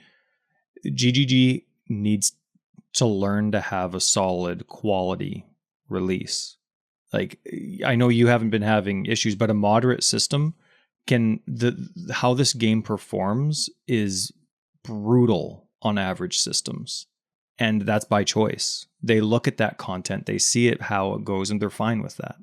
Speaker 2: GGG needs to learn to have a solid quality release. Like, I know you haven't been having issues, but a moderate system how this game performs is brutal on average systems. And that's by choice. They look at that content, they see it, how it goes, and they're fine with that.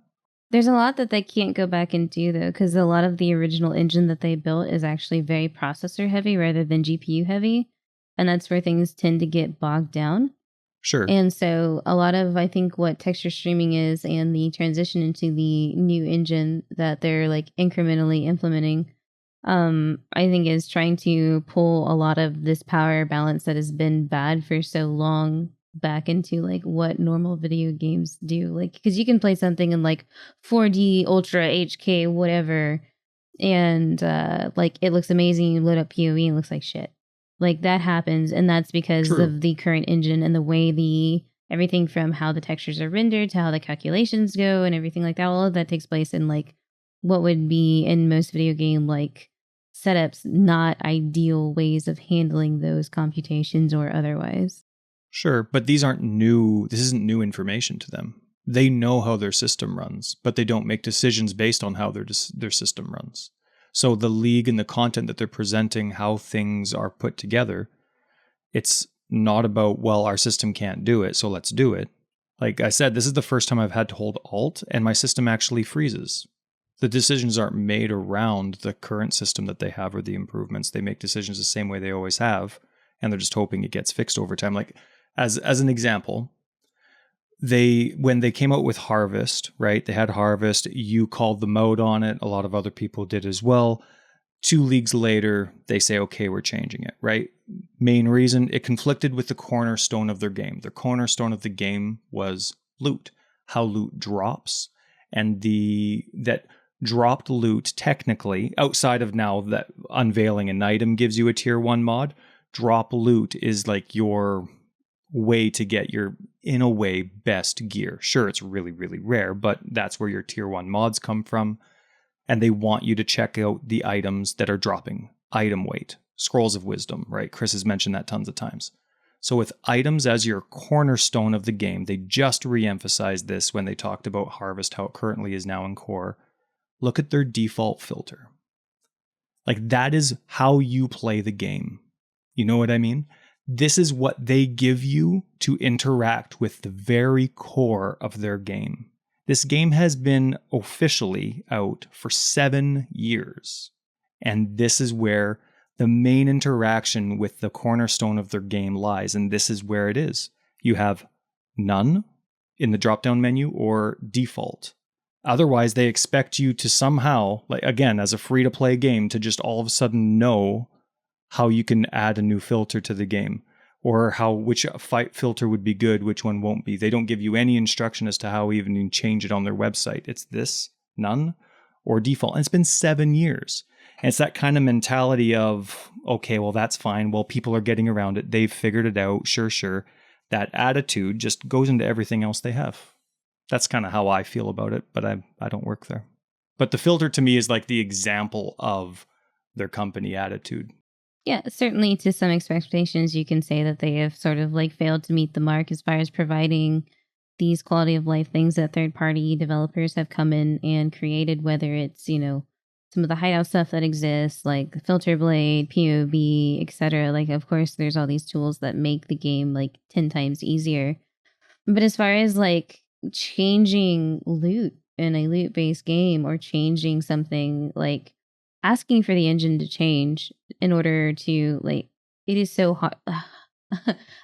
Speaker 3: There's a lot that they can't go back and do, though, because a lot of the original engine that they built is actually very processor heavy rather than GPU heavy. And that's where things tend to get bogged down.
Speaker 2: Sure.
Speaker 3: And so a lot of, I think, what texture streaming is and the transition into the new engine that they're like incrementally implementing, I think is trying to pull a lot of this power balance that has been bad for so long back into like what normal video games do. Like, because you can play something in like 4D, Ultra, HK, whatever, and like it looks amazing. You load up PoE and it looks like shit. Like that happens, and that's because
Speaker 2: True.
Speaker 3: Of the current engine and the way everything from how the textures are rendered to how the calculations go and everything like that. All of that takes place in like what would be in most video game like setups, not ideal ways of handling those computations or otherwise.
Speaker 2: Sure, but these aren't new. This isn't new information to them. They know how their system runs, but they don't make decisions based on how their system runs. So the league and the content that they're presenting, how things are put together, it's not about, well, our system can't do it, so let's do it. Like I said, this is the first time I've had to hold Alt, and my system actually freezes. The decisions aren't made around the current system that they have or the improvements. They make decisions the same way they always have, and they're just hoping it gets fixed over time. Like, as an example, when they came out with Harvest, right? They had Harvest. You called them out on it. A lot of other people did as well. 2 leagues later, they say, okay, we're changing it, right? Main reason, it conflicted with the cornerstone of their game. Their cornerstone of the game was loot, how loot drops. And that dropped loot, technically, outside of now that unveiling an item gives you a tier 1 mod, drop loot is like your way to get your, in a way, best gear. Sure, it's really, really rare, but that's where your tier 1 mods come from. And they want you to check out the items that are dropping. Item weight, scrolls of wisdom, right? Chris has mentioned that tons of times. So with items as your cornerstone of the game, they just re-emphasized this when they talked about Harvest, how it currently is now in core. Look at their default filter. Like, that is how you play the game. You know what I mean? This is what they give you to interact with the very core of their game. This game has been officially out for 7 years. And this is where the main interaction with the cornerstone of their game lies. And this is where it is. You have none in the drop-down menu or default. Otherwise, they expect you to somehow, like, again, as a free-to-play game, to just all of a sudden know how you can add a new filter to the game, or which fight filter would be good, which one won't be. They don't give you any instruction as to how even you can change it on their website. It's this, none, or default. And it's been 7 years. And it's that kind of mentality of, okay, well, that's fine. Well, people are getting around it. They've figured it out. Sure. That attitude just goes into everything else they have. That's kind of how I feel about it, but I don't work there. But the filter to me is like the example of their company attitude.
Speaker 3: Yeah, certainly to some expectations, you can say that they have sort of like failed to meet the mark as far as providing these quality of life things that third-party developers have come in and created, whether it's, some of the hideout stuff that exists, like Filter Blade, PoE, etc. Like, of course, there's all these tools that make the game like 10 times easier. But as far as like changing loot in a loot-based game, or changing something, like asking for the engine to change in order to, like, it is so hard.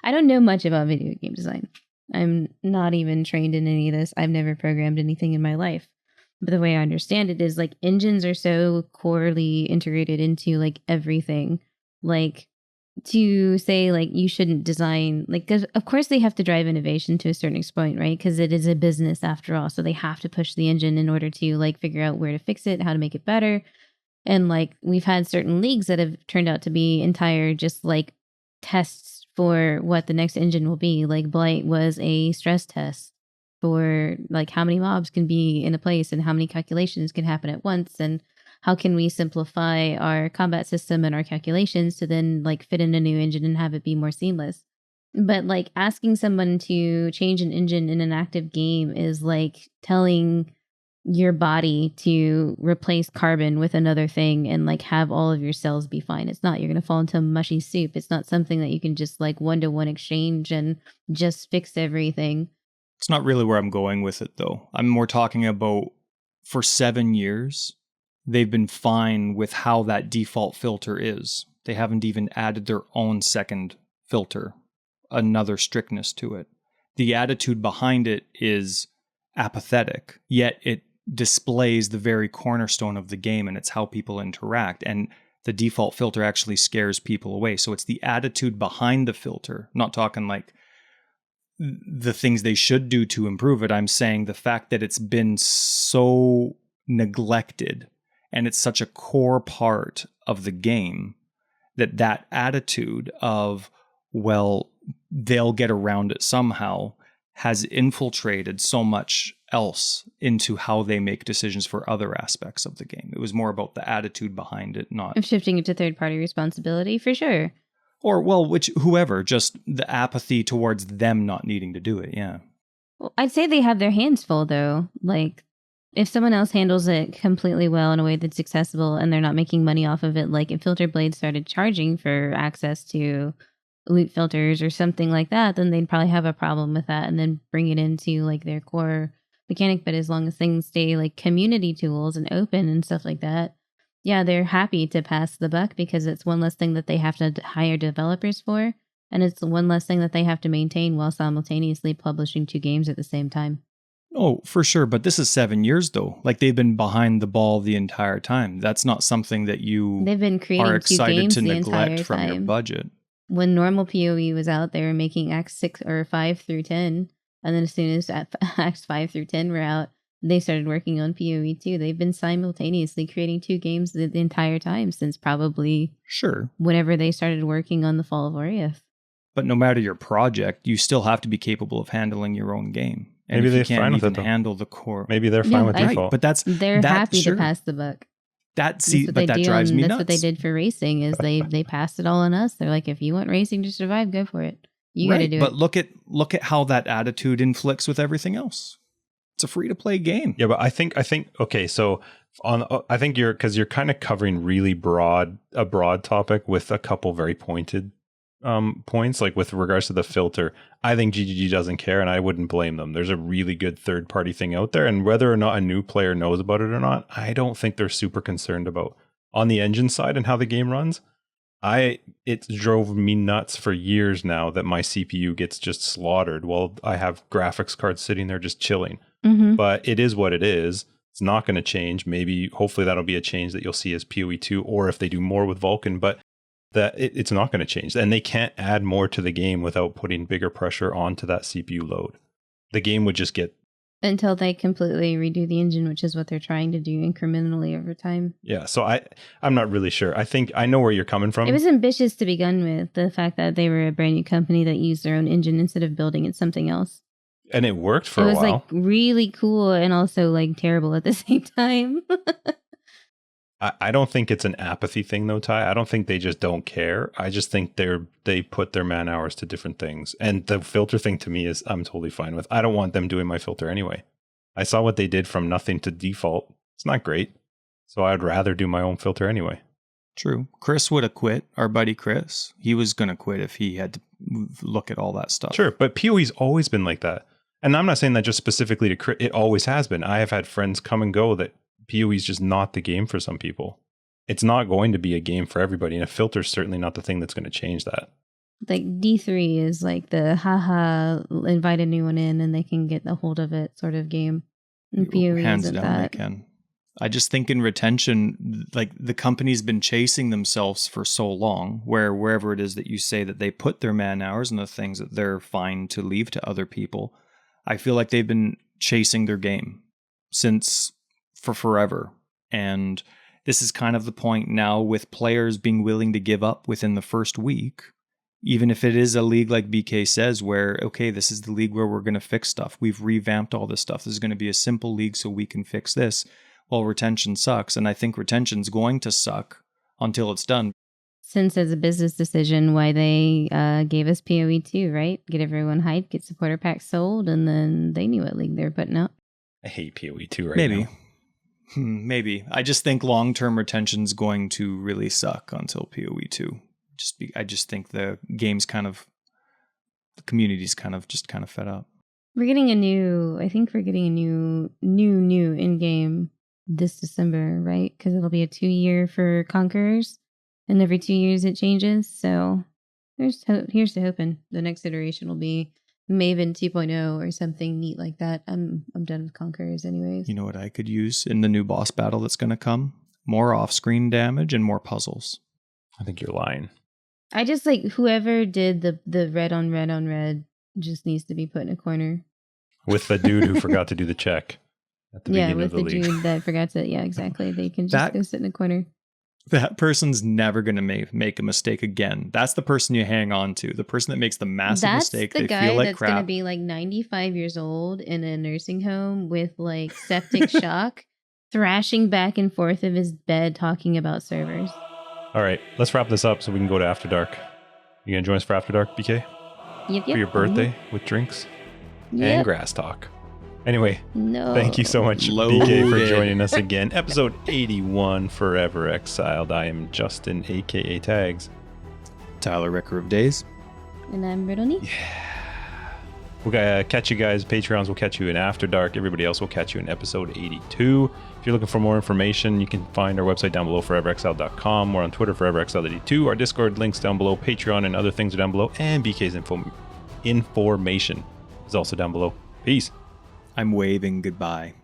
Speaker 3: I don't know much about video game design. I'm not even trained in any of this. I've never programmed anything in my life. But the way I understand it is, like, engines are so corely integrated into like everything. Like, to say like you shouldn't design, like, 'cause of course they have to drive innovation to a certain point, right? Because it is a business after all. So they have to push the engine in order to like figure out where to fix it, how to make it better. And like, we've had certain leagues that have turned out to be entire just like tests for what the next engine will be. Like Blight was a stress test for like how many mobs can be in a place and how many calculations can happen at once, and how can we simplify our combat system and our calculations to then like fit in a new engine and have it be more seamless. But like asking someone to change an engine in an active game is like telling your body to replace carbon with another thing and like have all of your cells be fine. It's not. You're going to fall into mushy soup. It's not something that you can just like one-to-one exchange and just fix everything.
Speaker 2: It's not really where I'm going with it, though. I'm more talking about, for 7 years, they've been fine with how that default filter is. They haven't even added their own second filter, another strictness to it. The attitude behind it is apathetic, yet it displays the very cornerstone of the game, and it's how people interact. And the default filter actually scares people away. So it's the attitude behind the filter. I'm not talking like the things they should do to improve it. I'm saying the fact that it's been so neglected and it's such a core part of the game, that attitude of, well, they'll get around it somehow, has infiltrated so much else into how they make decisions for other aspects of the game. It was more about the attitude behind it, not
Speaker 3: of shifting it to third-party responsibility, for sure.
Speaker 2: Or, well, whoever, just the apathy towards them not needing to do it, yeah.
Speaker 3: Well, I'd say they have their hands full, though. Like, if someone else handles it completely well in a way that's accessible and they're not making money off of it, like if Filter Blade started charging for access to loot filters or something like that, then they'd probably have a problem with that, and then bring it into like their core mechanic, but as long as things stay like community tools and open and stuff like that, yeah, they're happy to pass the buck because it's one less thing that they have to hire developers for, and it's one less thing that they have to maintain while simultaneously publishing 2 games at the same time.
Speaker 2: Oh, for sure. But this is 7 years, though. Like, they've been behind the ball the entire time. That's not something that
Speaker 3: they've been creating
Speaker 2: are
Speaker 3: 2
Speaker 2: excited
Speaker 3: games
Speaker 2: to
Speaker 3: the
Speaker 2: neglect
Speaker 3: entire
Speaker 2: from
Speaker 3: time.
Speaker 2: your budget.
Speaker 3: When normal PoE was out, they were making Acts 6 or 5 through 10. And then as soon as Acts 5 through 10 were out, they started working on PoE 2. They've been simultaneously creating 2 games the entire time since probably whenever they started working on the Fall of Oriath.
Speaker 2: But no matter your project, you still have to be capable of handling your own game. And
Speaker 1: maybe
Speaker 2: if you
Speaker 1: they're fine
Speaker 2: can't
Speaker 1: with
Speaker 2: even
Speaker 1: it, though.
Speaker 2: handle the core.
Speaker 1: Maybe they're fine with
Speaker 2: right,
Speaker 1: default.
Speaker 2: but
Speaker 3: they're happy to pass the buck.
Speaker 2: But that drives me nuts.
Speaker 3: That's what they did for racing. Is they passed it all on us. They're like, if you want racing to survive, go for it. You got to do it.
Speaker 2: But look at how that attitude inflicts with everything else. It's a free to play game.
Speaker 1: Yeah, but I think okay. So I think you're kind of covering really a broad topic with a couple very pointed points, like with regards to the filter. I think GGG doesn't care, and I wouldn't blame them. There's a really good third-party thing out there, and whether or not a new player knows about it or not, I don't think they're super concerned about. On the engine side and how the game runs, it drove me nuts for years now that my CPU gets just slaughtered while I have graphics cards sitting there just chilling.
Speaker 3: Mm-hmm.
Speaker 1: But it is what it is. It's not going to change. Hopefully that'll be a change that you'll see as PoE 2, or if they do more with Vulkan, but that it's not going to change. And they can't add more to the game without putting bigger pressure onto that CPU load. The game would just get...
Speaker 3: Until they completely redo the engine, which is what they're trying to do incrementally over time.
Speaker 1: Yeah, so I'm not really sure. I think I know where you're coming from.
Speaker 3: It was ambitious to begin with, the fact that they were a brand new company that used their own engine instead of building it something else.
Speaker 1: And it worked for a while.
Speaker 3: It was like really cool and also like terrible at the same time.
Speaker 1: I don't think it's an apathy thing though, Ty. I don't think they just don't care. I just think they put their man hours to different things. And the filter thing to me is I'm totally fine with. I don't want them doing my filter anyway. I saw what they did from nothing to default. It's not great. So I'd rather do my own filter anyway.
Speaker 2: True. Chris would have quit. Our buddy Chris. He was going to quit if he had to look at all that stuff.
Speaker 1: Sure. But PoE's always been like that. And I'm not saying that just specifically to Chris. It always has been. I have had friends come and go that PoE is just not the game for some people. It's not going to be a game for everybody, and a filter is certainly not the thing that's going to change that.
Speaker 3: Like D3 is like the haha, invite a new one in and they can get a hold of it sort of game. And PoE
Speaker 2: hands
Speaker 3: isn't
Speaker 2: down
Speaker 3: that.
Speaker 2: They can. I just think in retention, like the company's been chasing themselves for so long, wherever it is that you say that they put their man hours and the things that they're fine to leave to other people, I feel like they've been chasing their game for forever. And this is kind of the point now with players being willing to give up within the first week, even if it is a league like BK says, where, okay, this is the league where we're going to fix stuff. We've revamped all this stuff. This is going to be a simple league so we can fix this. Well, retention sucks. And I think retention's going to suck until it's done.
Speaker 3: Since as a business decision, why they gave us PoE 2, right? Get everyone hyped, get supporter packs sold, and then they knew what league they were putting out.
Speaker 1: I hate PoE 2
Speaker 2: Maybe.
Speaker 1: now.
Speaker 2: Maybe. I just think long-term retention's going to really suck until PoE 2. I just think the community's kind of fed up.
Speaker 3: We're getting a new in-game this December, right? Because it'll be a 2-year for Conquerors, and every 2 years it changes. So here's to hoping the next iteration will be Maven 2.0 or something neat like that. I'm done with Conquerors anyways.
Speaker 2: You know what I could use in the new boss battle that's going to come? More off-screen damage and more puzzles.
Speaker 1: I think you're lying.
Speaker 3: I just like whoever did the red on red on red just needs to be put in a corner.
Speaker 1: With the dude who forgot to do the check at the beginning of the league.
Speaker 3: Dude that forgot to, yeah, exactly. They can just go sit in a corner.
Speaker 2: That person's never going to make a mistake again. That's the person you hang on to. The person that makes the massive mistake. They feel like crap.
Speaker 3: That's going to be like 95 years old in a nursing home with like septic shock, thrashing back and forth of his bed talking about servers.
Speaker 1: All right, let's wrap this up so we can go to After Dark. You going to join us for After Dark, BK?
Speaker 3: Yep.
Speaker 1: For your birthday with drinks and grass talk. Anyway,
Speaker 3: no.
Speaker 1: Thank you so much, BK, for joining us again. Episode 81, Forever Exiled. I am Justin, a.k.a. Tags.
Speaker 2: Tyler, Wrecker of Days.
Speaker 3: And I'm Brittleknee.
Speaker 1: Yeah. We'll catch you guys. Patreons will catch you in After Dark. Everybody else will catch you in episode 82. If you're looking for more information, you can find our website down below, foreverexiled.com. We're on Twitter, foreverexiled82. Our Discord links down below. Patreon and other things are down below. And BK's information is also down below. Peace.
Speaker 2: I'm waving goodbye.